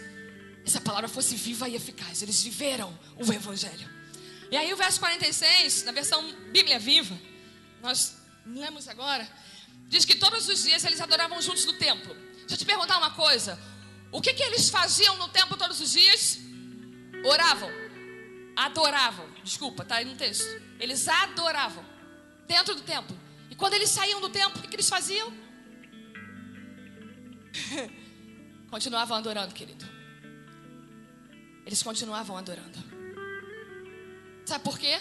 essa palavra fosse viva e eficaz. Eles viveram o evangelho. E aí o verso 46, na versão Bíblia Viva, nós lemos agora, diz que todos os dias eles adoravam juntos no templo. Deixa eu te perguntar uma coisa: o que eles faziam no templo todos os dias? Oravam, adoravam, desculpa, tá aí no texto. Eles adoravam dentro do templo. E quando eles saíam do templo, o que eles faziam? Continuavam adorando, querido. Eles continuavam adorando. Sabe por quê?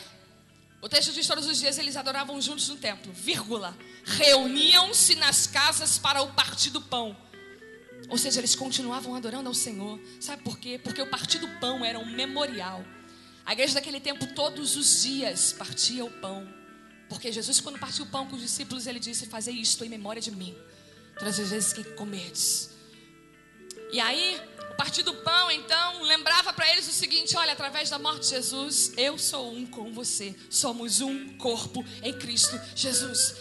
O texto diz: todos os dias eles adoravam juntos no templo, vírgula, reuniam-se nas casas para o partir do pão. Ou seja, eles continuavam adorando ao Senhor. Sabe por quê? Porque o partir do pão era um memorial. A igreja daquele tempo todos os dias partia o pão, porque Jesus, quando partiu o pão com os discípulos, ele disse: fazei isto em memória de mim todas as vezes que comerdes. E aí, o partir do pão, então, lembrava para eles o seguinte: olha, através da morte de Jesus, eu sou um com você. Somos um corpo em Cristo Jesus.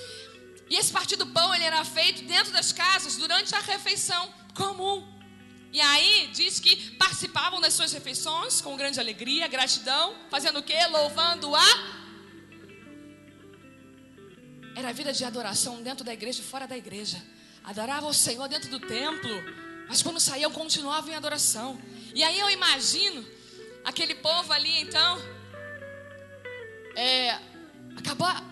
E esse partir do pão, ele era feito dentro das casas, durante a refeição comum. E aí, diz que participavam das suas refeições com grande alegria, gratidão, fazendo o quê? Louvando a... Era a vida de adoração dentro da igreja e fora da igreja. Adoravam o Senhor dentro do templo, mas quando saíam continuavam em adoração. E aí eu imagino aquele povo ali então,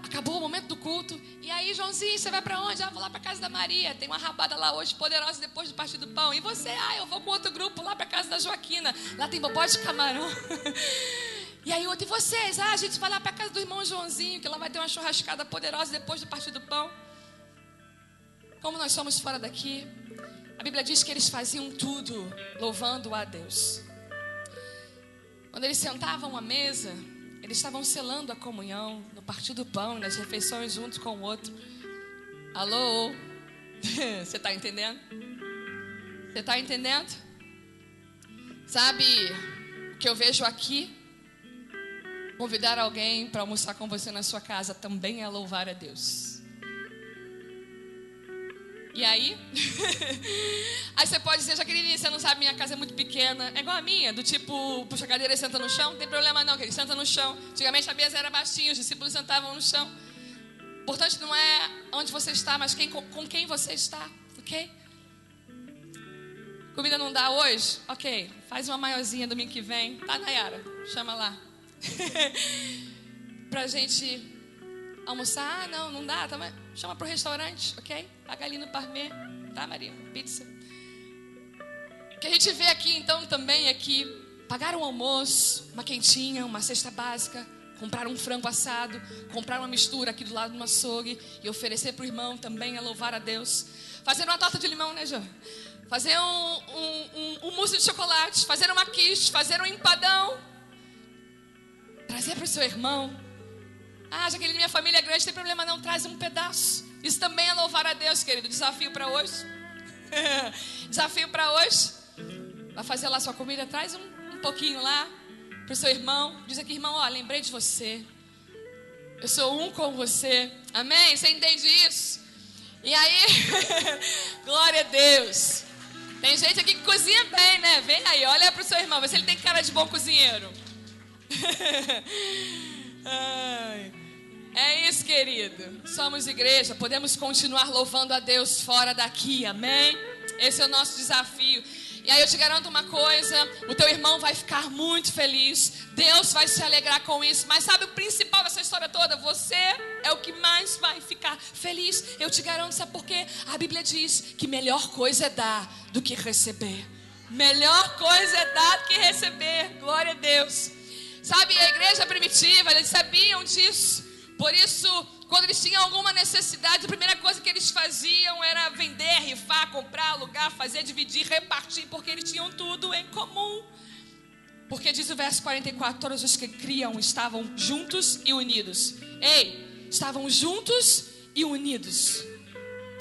Acabou o momento do culto. E aí, Joãozinho, você vai pra onde? Vou lá pra casa da Maria. Tem uma rabada lá hoje, poderosa, depois do partir do pão. E você? Eu vou com outro grupo lá pra casa da Joaquina. Lá tem bobó de camarão. E aí, outro, e vocês? A gente vai lá pra casa do irmão Joãozinho, que lá vai ter uma churrascada poderosa depois do partir do pão. Como nós somos fora daqui, a Bíblia diz que eles faziam tudo louvando a Deus. Quando eles sentavam à mesa, eles estavam selando a comunhão, no partir do pão, nas refeições junto com o outro. Alô? Você está entendendo? Você está entendendo? Sabe o que eu vejo aqui? Convidar alguém para almoçar com você na sua casa também é louvar a Deus. E aí? Aí você pode dizer, Jaqueline, você não sabe, minha casa é muito pequena. É igual a minha, do tipo, puxa a cadeira e senta no chão. Não tem problema não, que ele senta no chão. Antigamente a mesa era baixinha, os discípulos sentavam no chão. O importante não é onde você está, mas com quem você está, ok? Comida não dá hoje? Ok, faz uma maiorzinha domingo que vem. Tá, Nayara? Chama lá. Pra gente almoçar. Não dá, tá, mas chama pro restaurante, ok? Paga ali no Parmê, tá, Maria? Pizza. O que a gente vê aqui então também é que pagar um almoço, uma quentinha, uma cesta básica, comprar um frango assado, comprar uma mistura aqui do lado do açougue e oferecer pro irmão também é louvar a Deus. Fazer uma torta de limão, né, Jô? Fazer um mousse de chocolate, fazer uma quiche, fazer um empadão, trazer pro seu irmão. Jaqueline, minha família é grande, não tem problema não, traz um pedaço. Isso também é louvar a Deus, querido. Desafio para hoje. Desafio para hoje. Vai fazer lá sua comida, traz um pouquinho lá pro seu irmão. Diz aqui, irmão, lembrei de você. Eu sou um com você. Amém? Você entende isso? E aí, glória a Deus. Tem gente aqui que cozinha bem, né? Vem aí, olha pro seu irmão, vê se ele tem cara de bom cozinheiro. É isso, querido. Somos igreja, podemos continuar louvando a Deus fora daqui, amém? Esse é o nosso desafio. E aí eu te garanto uma coisa, o teu irmão vai ficar muito feliz, Deus vai se alegrar com isso. Mas sabe o principal dessa história toda? Você é o que mais vai ficar feliz. Eu te garanto, sabe por quê? A Bíblia diz que melhor coisa é dar do que receber. Melhor coisa é dar do que receber. Glória a Deus. Sabe, a igreja primitiva, eles sabiam disso. Por isso, quando eles tinham alguma necessidade, a primeira coisa que eles faziam era vender, rifar, comprar, alugar, fazer, dividir, repartir, porque eles tinham tudo em comum. Porque diz o verso 44, todos os que criam estavam juntos e unidos. Ei, estavam juntos e unidos.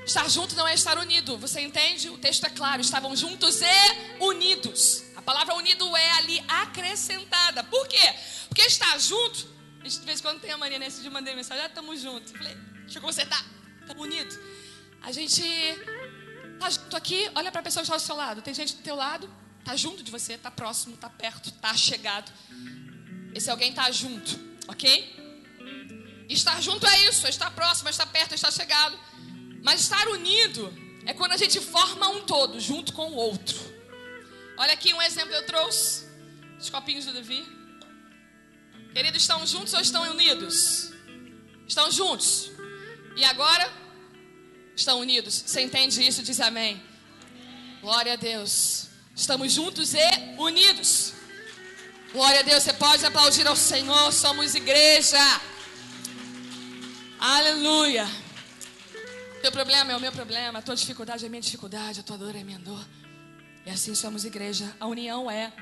Estar junto não é estar unido, você entende? O texto é claro, estavam juntos e unidos. A palavra unido é ali acrescentada. Por quê? Porque estar junto... De vez em quando tem a mania, né? Esse dia eu mandei mensagem, estamos juntos. Falei, deixa eu consertar, estamos unidos. A gente tá junto aqui, olha para a pessoa que está do seu lado. Tem gente do teu lado, tá junto de você, tá próximo, tá perto, tá chegado. Esse alguém tá junto, ok? Estar junto é isso, é estar próximo, é estar perto, é estar chegado. Mas estar unido é quando a gente forma um todo, junto com o outro. Olha aqui um exemplo eu trouxe. Os copinhos do Davi. Queridos, estão juntos ou estão unidos? Estão juntos. E agora? Estão unidos. Você entende isso? Diz amém. Glória a Deus. Estamos juntos e unidos. Glória a Deus. Você pode aplaudir ao Senhor. Somos igreja. Aleluia. Teu problema é o meu problema. A tua dificuldade é a minha dificuldade. A tua dor é a minha dor. E assim somos igreja. A união é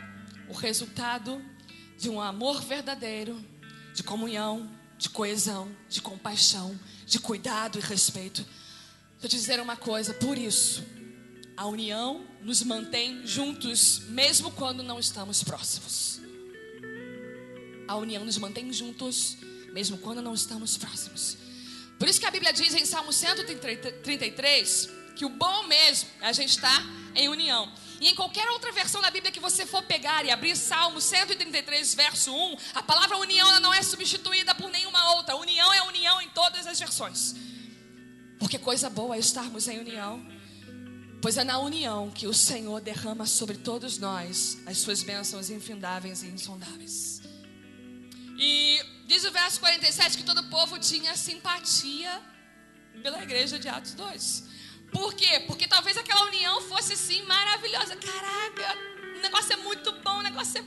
o resultado de um amor verdadeiro, de comunhão, de coesão, de compaixão, de cuidado e respeito. Vou te dizer uma coisa, por isso, a união nos mantém juntos, mesmo quando não estamos próximos. A união nos mantém juntos, mesmo quando não estamos próximos. Por isso que a Bíblia diz em Salmo 133, que o bom mesmo é a gente estar em união. E em qualquer outra versão da Bíblia que você for pegar e abrir Salmo 133, verso 1, a palavra união ela não é substituída por nenhuma outra. União é união em todas as versões. Porque coisa boa é estarmos em união. Pois é na união que o Senhor derrama sobre todos nós as suas bênçãos infindáveis e insondáveis. E Diz o verso 47 que todo o povo tinha simpatia pela igreja de Atos 2. Por quê? Porque talvez aquela união fosse assim maravilhosa. Caraca, o negócio é muito bom, o negócio é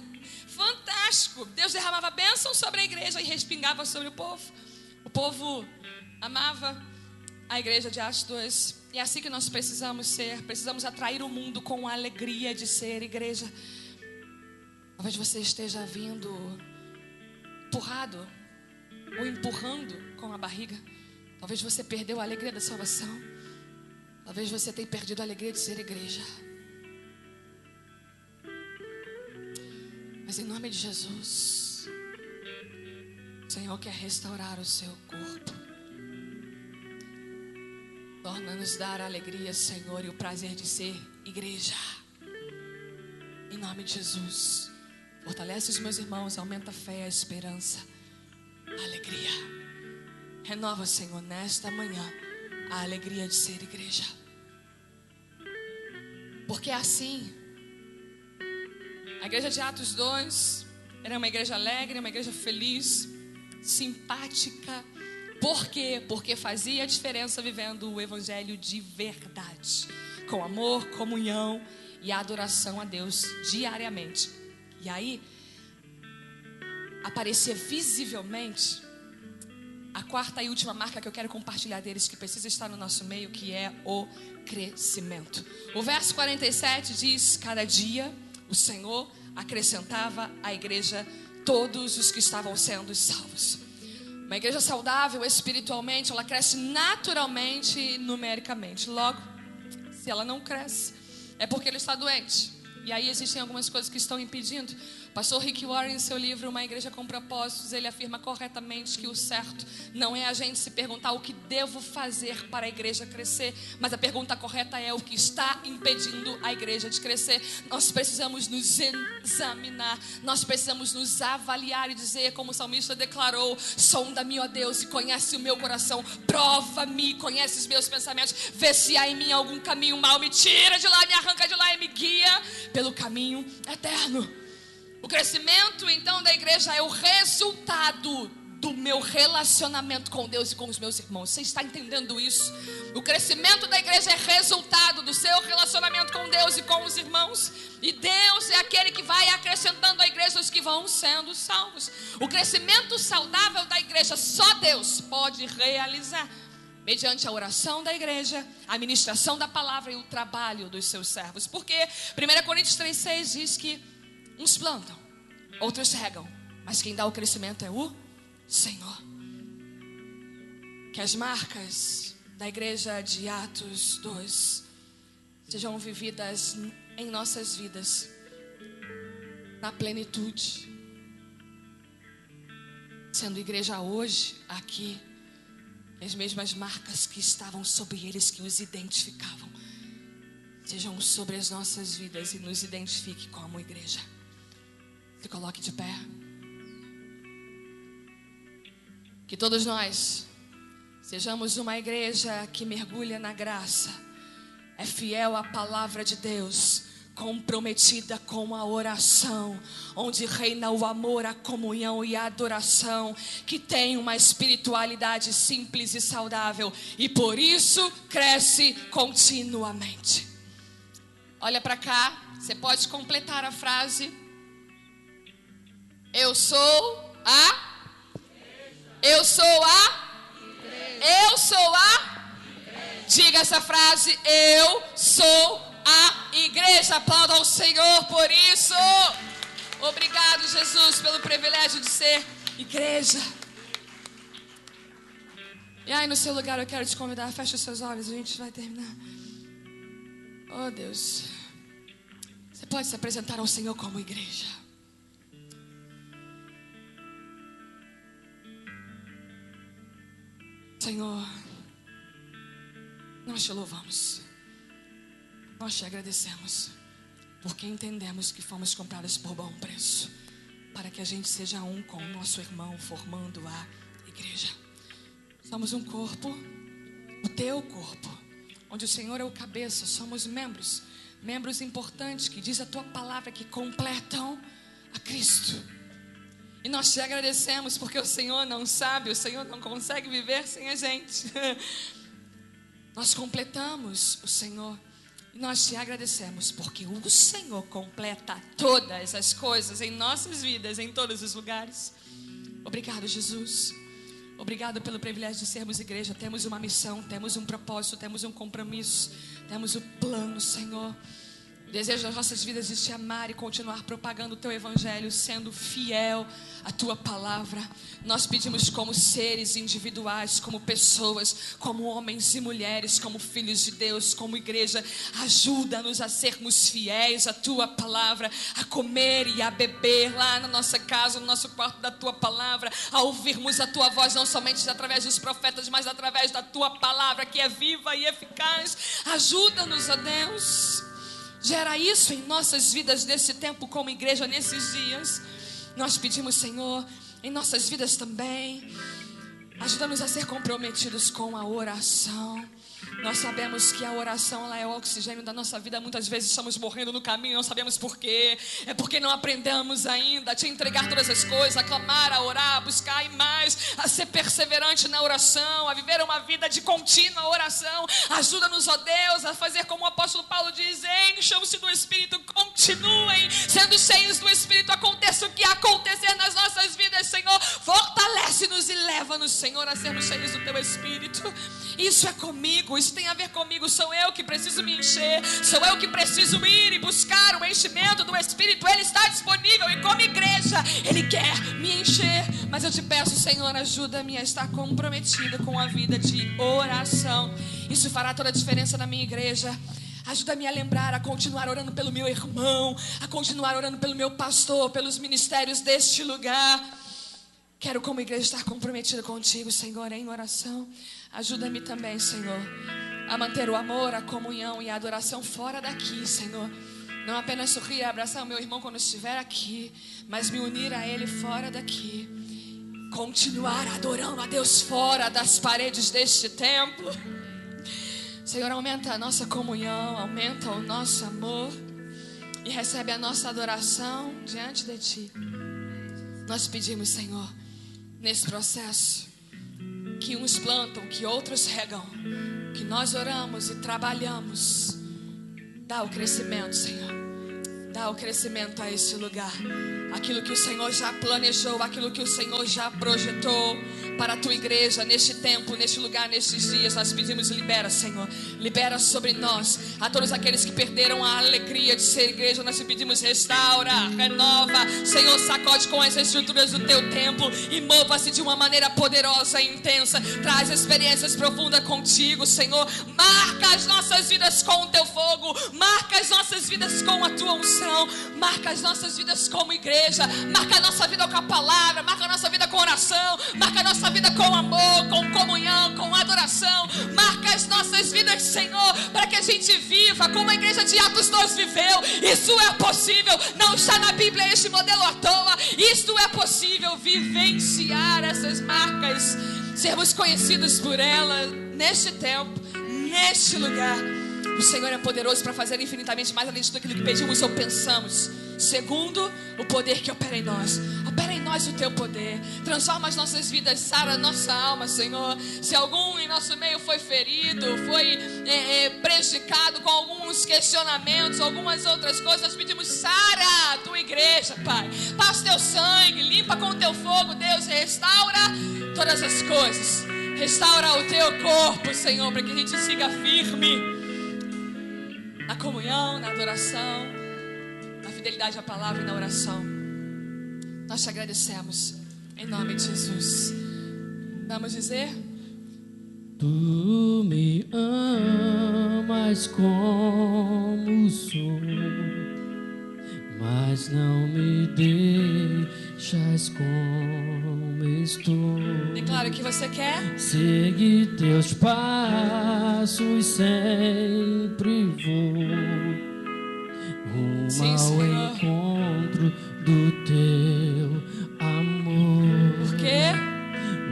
fantástico. Deus derramava bênção sobre a igreja e respingava sobre o povo. O povo amava a igreja de Atos 2. E é assim que nós precisamos ser. Precisamos atrair o mundo com a alegria de ser igreja. Talvez você esteja vindo empurrado ou empurrando com a barriga. Talvez você perdeu a alegria da salvação. Talvez você tenha perdido a alegria de ser igreja. Mas em nome de Jesus, o Senhor quer restaurar o seu corpo. Torna-nos dar a alegria, Senhor, e o prazer de ser igreja. Em nome de Jesus, fortalece os meus irmãos, aumenta a fé, a esperança, a alegria. Renova, Senhor, nesta manhã a alegria de ser igreja. Porque assim, a igreja de Atos 2 era uma igreja alegre, uma igreja feliz, simpática. Por quê? Porque fazia a diferença vivendo o evangelho de verdade, com amor, comunhão e adoração a Deus diariamente. E aí, aparecia visivelmente a quarta e última marca que eu quero compartilhar deles, que precisa estar no nosso meio, que é o crescimento. O verso 47 diz: cada dia o Senhor acrescentava à igreja todos os que estavam sendo salvos. Uma igreja saudável espiritualmente, ela cresce naturalmente e numericamente. Logo, se ela não cresce, é porque ela está doente. E aí existem algumas coisas que estão impedindo. O pastor Rick Warren, em seu livro Uma Igreja com Propósitos, ele afirma corretamente que o certo não é a gente se perguntar o que devo fazer para a igreja crescer, mas a pergunta correta é o que está impedindo a igreja de crescer. Nós precisamos nos examinar, nós precisamos nos avaliar e dizer, como o salmista declarou: sonda-me, ó Deus, e conhece o meu coração, prova-me, conhece os meus pensamentos, vê se há em mim algum caminho mau, me tira de lá, me arranca de lá e me guia pelo caminho eterno. O crescimento, então, da igreja é o resultado do meu relacionamento com Deus e com os meus irmãos. Você está entendendo isso? O crescimento da igreja é resultado do seu relacionamento com Deus e com os irmãos. E Deus é aquele que vai acrescentando à igreja os que vão sendo salvos. O crescimento saudável da igreja só Deus pode realizar, mediante a oração da igreja, a ministração da palavra e o trabalho dos seus servos. Porque 1 Coríntios 3,6 diz que uns plantam, outros regam, mas quem dá o crescimento é o Senhor. Que as marcas da igreja de Atos 2 sejam vividas em nossas vidas na plenitude, sendo igreja hoje, aqui, as mesmas marcas que estavam sobre eles, que os identificavam, sejam sobre as nossas vidas e nos identifique como igreja. Se coloque de pé. Que todos nós sejamos uma igreja que mergulha na graça, é fiel à palavra de Deus, comprometida com a oração, onde reina o amor, a comunhão e a adoração, que tem uma espiritualidade simples e saudável e por isso cresce continuamente. Olha para cá, você pode completar a frase: eu sou a diga essa frase: eu sou a igreja. Aplauda ao Senhor por isso. Obrigado, Jesus, pelo privilégio de ser igreja. E aí, no seu lugar, eu quero te convidar, feche os seus olhos, a gente vai terminar. Oh Deus, você pode se apresentar ao Senhor como igreja. Senhor, nós te louvamos, nós te agradecemos, porque entendemos que fomos comprados por bom preço, para que a gente seja um com o nosso irmão, formando a igreja. Somos um corpo, o teu corpo, onde o Senhor é o cabeça. Somos membros importantes, que diz a tua palavra que completam a Cristo. E nós te agradecemos porque o Senhor não sabe, o Senhor não consegue viver sem a gente. Nós completamos o Senhor. E nós te agradecemos porque o Senhor completa todas as coisas em nossas vidas, em todos os lugares. Obrigado, Jesus. Obrigado pelo privilégio de sermos igreja. Temos uma missão, temos um propósito, temos um compromisso, temos o plano, Senhor. O desejo das nossas vidas de te amar e continuar propagando o teu evangelho, sendo fiel à tua palavra. Nós pedimos como seres individuais, como pessoas, como homens e mulheres, como filhos de Deus, como igreja, ajuda-nos a sermos fiéis à tua palavra, a comer e a beber lá na nossa casa, no nosso quarto da tua palavra, a ouvirmos a tua voz, não somente através dos profetas, mas através da tua palavra que é viva e eficaz. Ajuda-nos, ó Deus. Gera isso em nossas vidas nesse tempo como igreja, nesses dias. Nós pedimos, Senhor, em nossas vidas também, ajuda-nos a ser comprometidos com a oração. Nós sabemos que a oração ela é o oxigênio da nossa vida. Muitas vezes estamos morrendo no caminho, não sabemos porquê. É porque não aprendemos ainda a te entregar todas as coisas, a clamar, a orar, a buscar e mais, a ser perseverante na oração, a viver uma vida de contínua oração. Ajuda-nos, ó Deus, a fazer como o apóstolo Paulo diz: encham-se do Espírito, continuem sendo cheios do Espírito, aconteça o que acontecer nas nossas vidas, Senhor. Fortalece-nos e leva-nos, Senhor, a sermos cheios do teu Espírito. Isso é comigo, isso tem a ver comigo. Sou eu que preciso me encher, sou eu que preciso ir e buscar o enchimento do Espírito. Ele está disponível e como igreja Ele quer me encher. Mas eu te peço, Senhor, ajuda-me a estar comprometida com a vida de oração. Isso fará toda a diferença na minha igreja. Ajuda-me a lembrar, a continuar orando pelo meu irmão, a continuar orando pelo meu pastor, pelos ministérios deste lugar. Quero como igreja estar comprometida contigo, Senhor, em oração. Ajuda-me também, Senhor, a manter o amor, a comunhão e a adoração fora daqui, Senhor. Não apenas sorrir e abraçar o meu irmão quando estiver aqui, mas me unir a ele fora daqui. Continuar adorando a Deus fora das paredes deste templo. Senhor, aumenta a nossa comunhão, aumenta o nosso amor e recebe a nossa adoração diante de Ti. Nós pedimos, Senhor, nesse processo, que uns plantam, que outros regam, que nós oramos e trabalhamos. Dá o crescimento, Senhor. Dá o crescimento a esse lugar. Aquilo que o Senhor já planejou, aquilo que o Senhor já projetou para a tua igreja, neste tempo, neste lugar, nestes dias. Nós pedimos: libera, Senhor. Libera sobre nós, a todos aqueles que perderam a alegria de ser igreja. Nós te pedimos: restaura, renova, Senhor, sacode com as estruturas do teu templo e mova-se de uma maneira poderosa e intensa. Traz experiências profundas contigo, Senhor. Marca as nossas vidas com o teu fogo, marca as nossas vidas com a tua unção, marca as nossas vidas como igreja, marca a nossa vida com a palavra, marca a nossa vida com oração, marca a nossa vida com amor, com comunhão, com adoração. Marca as nossas vidas, Senhor, para que a gente viva como a igreja de Atos 2 viveu. Isso é possível, não está na Bíblia este modelo à toa. Isto é possível, vivenciar essas marcas, sermos conhecidos por elas neste tempo, neste lugar. O Senhor é poderoso para fazer infinitamente mais além de tudo aquilo que pedimos ou pensamos, segundo o poder que opera em nós. Opera em nós o teu poder, transforma as nossas vidas, sara a nossa alma, Senhor. Se algum em nosso meio foi ferido, foi prejudicado com alguns questionamentos, algumas outras coisas, nós pedimos: sara a tua igreja, Pai. Passa teu sangue, limpa com o teu fogo, Deus. Restaura todas as coisas, restaura o teu corpo, Senhor, para que a gente siga firme na comunhão, na adoração, na fidelidade à palavra e na oração. Nós te agradecemos em nome de Jesus. Vamos dizer: Tu me amas como sou, mas não me deixas como estou. Declara o que você quer. Segui teus passos, sempre vou rumo ao encontro do teu amor. Por quê?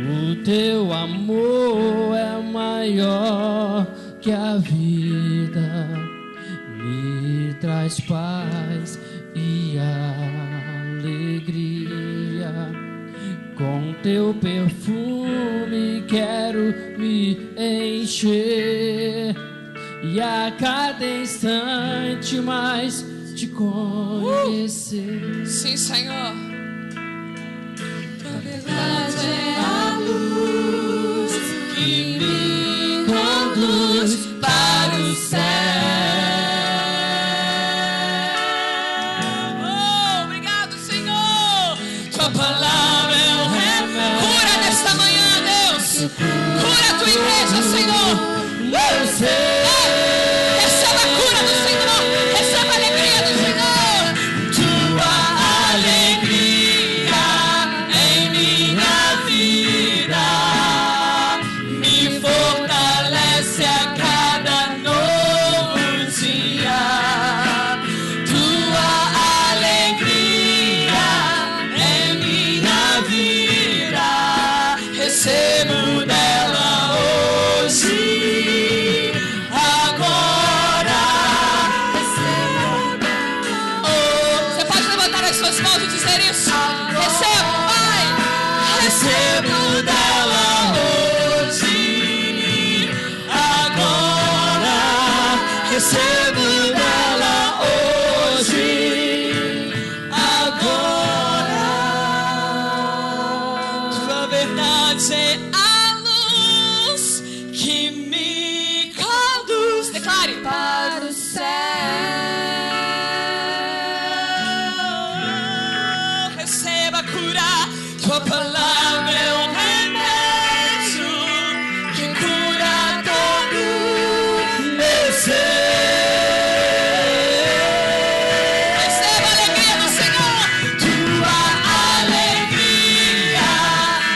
O teu amor é maior que a vida, me traz paz e alegria. teu perfume quero me encher, e a cada instante mais te conhecer. Sim, Senhor. Tua verdade é a luz que me conduz para o céu. Oh, obrigado, Senhor. Tua palavra é o remédio. Cura nesta manhã, Deus. Cura a tua igreja, Senhor. Receba a cura do Senhor. Receba a alegria do Senhor. Tua alegria em minha vida me fortalece a cada novo dia. Tua alegria em minha vida recebo dela hoje. Você pode levantar as suas mãos e dizer isso? Recebo, Pai. Recebo dela hoje, agora. Recebo dela hoje, agora. Tua verdade é a luz que me conduz. Declare. Para o céu. Receba a cura. Tua palavra é um remédio que cura todo meu ser. Receba a alegria do Senhor. Tua alegria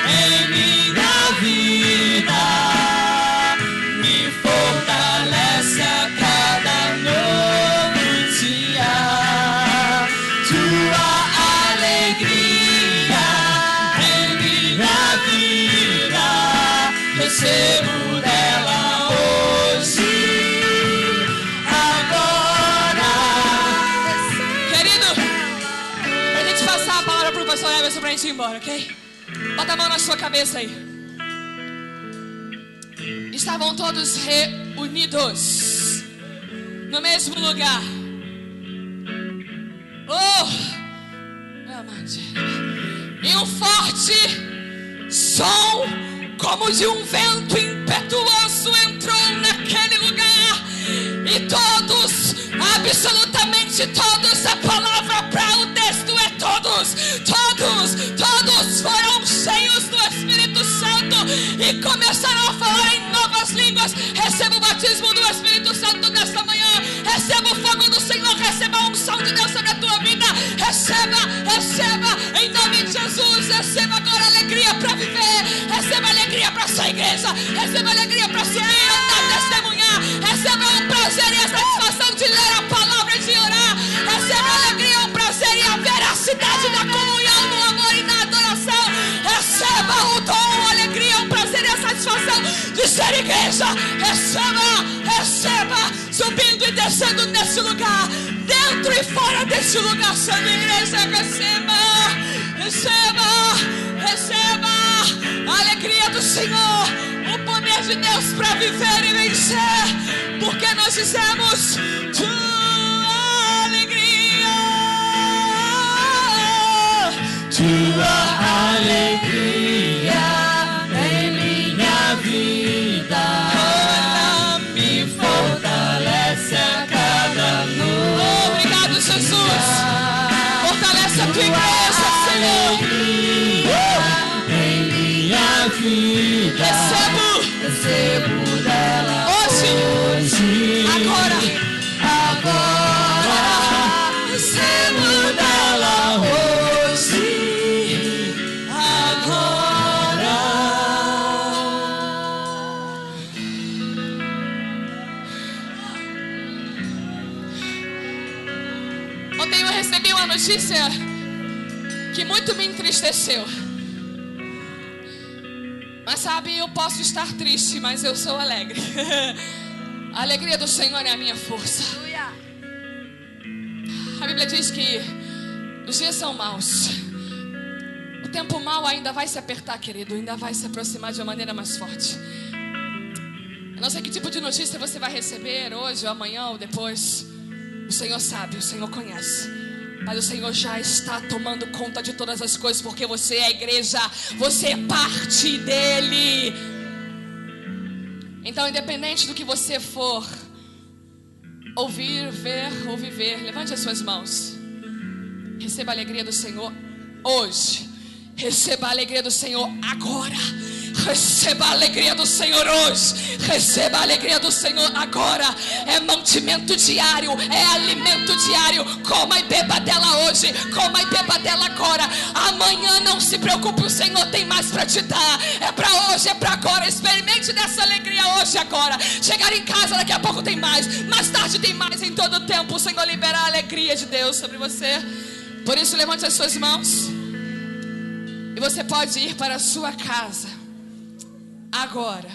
em minha vida me fortalece a cada novo dia. Tua alegria em minha vida recebo dela hoje, agora. Querido, pra gente passar a palavra pro pastor Everson pra gente ir embora, ok? Bota a mão na sua cabeça aí. Estavam todos reunidos no mesmo lugar. Oh, meu amante. E um forte som, como de um vento impetuoso, entrou naquele lugar. E todos, absolutamente todos, a palavra para o texto é todos, todos foram cheios do Espírito Santo e começaram a falar em novas línguas. Receba o batismo do Espírito Santo nesta manhã. Receba o fogo do Senhor, receba a unção de Deus sobre a tua vida. Receba, em nome de Jesus. Receba agora alegria para viver. Receba alegria para sua igreja. Receba alegria para subir, andar, testemunhar. Receba o prazer e a satisfação de ler a palavra e de orar. Receba a alegria, o prazer e a veracidade da comunhão, do amor e da adoração. Receba o dom, a alegria, o prazer e a satisfação de ser igreja. Receba, subindo e descendo nesse lugar, dentro e fora desse lugar, sendo igreja. Receba a alegria do Senhor, o poder de Deus para viver e vencer, porque nós dizemos: tua alegria, Tua alegria em minha vida me fortalece a cada noite. Obrigado, Jesus. Fortalece a tua igreja, Senhor. Em minha vida recebo dela Hoje, agora, recebo dela hoje, agora. ontem eu recebi uma notícia que muito me entristeceu. Mas sabe, eu posso estar triste, mas eu sou alegre. A alegria do Senhor é a minha força. A Bíblia diz que os dias são maus, o tempo mau ainda vai se apertar, querido. Ainda vai se aproximar de uma maneira mais forte. Eu não sei que tipo de notícia você vai receber hoje, ou amanhã, ou depois. O Senhor sabe, o Senhor conhece. Mas o Senhor já está tomando conta de todas as coisas, porque você é a igreja, você é parte dele. Então, independente do que você for ouvir, ver ou viver, levante as suas mãos. Receba a alegria do Senhor hoje. Receba a alegria do Senhor agora. Receba a alegria do Senhor hoje. Receba a alegria do Senhor agora. É mantimento diário, é alimento diário. Coma e beba dela hoje, coma e beba dela agora. Amanhã não se preocupe, o Senhor tem mais para te dar. É para hoje, é para agora. Experimente dessa alegria hoje, agora. Chegar em casa, daqui a pouco tem mais tarde tem mais. Em todo o tempo o Senhor libera a alegria de Deus sobre você. Por isso, levante as suas mãos. E você pode ir para a sua casa agora,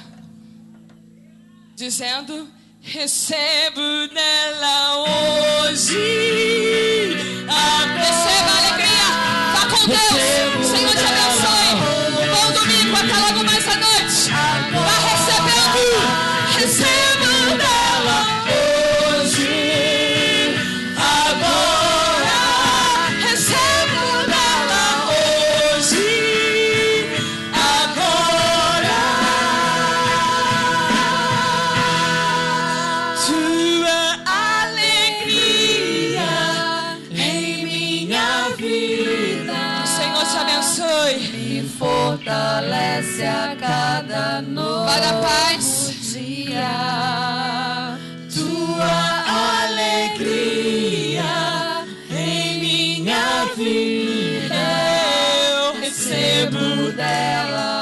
dizendo: recebo nela hoje. Receba a alegria. Vá com Deus. O Senhor te abençoe. Bom domingo, até logo mais à noite. Vá recebendo. Recebo nela hoje. Agora. Recebo nela hoje. Fortalece a cada novo para a paz. Dia. Tua alegria em minha vida eu recebo dela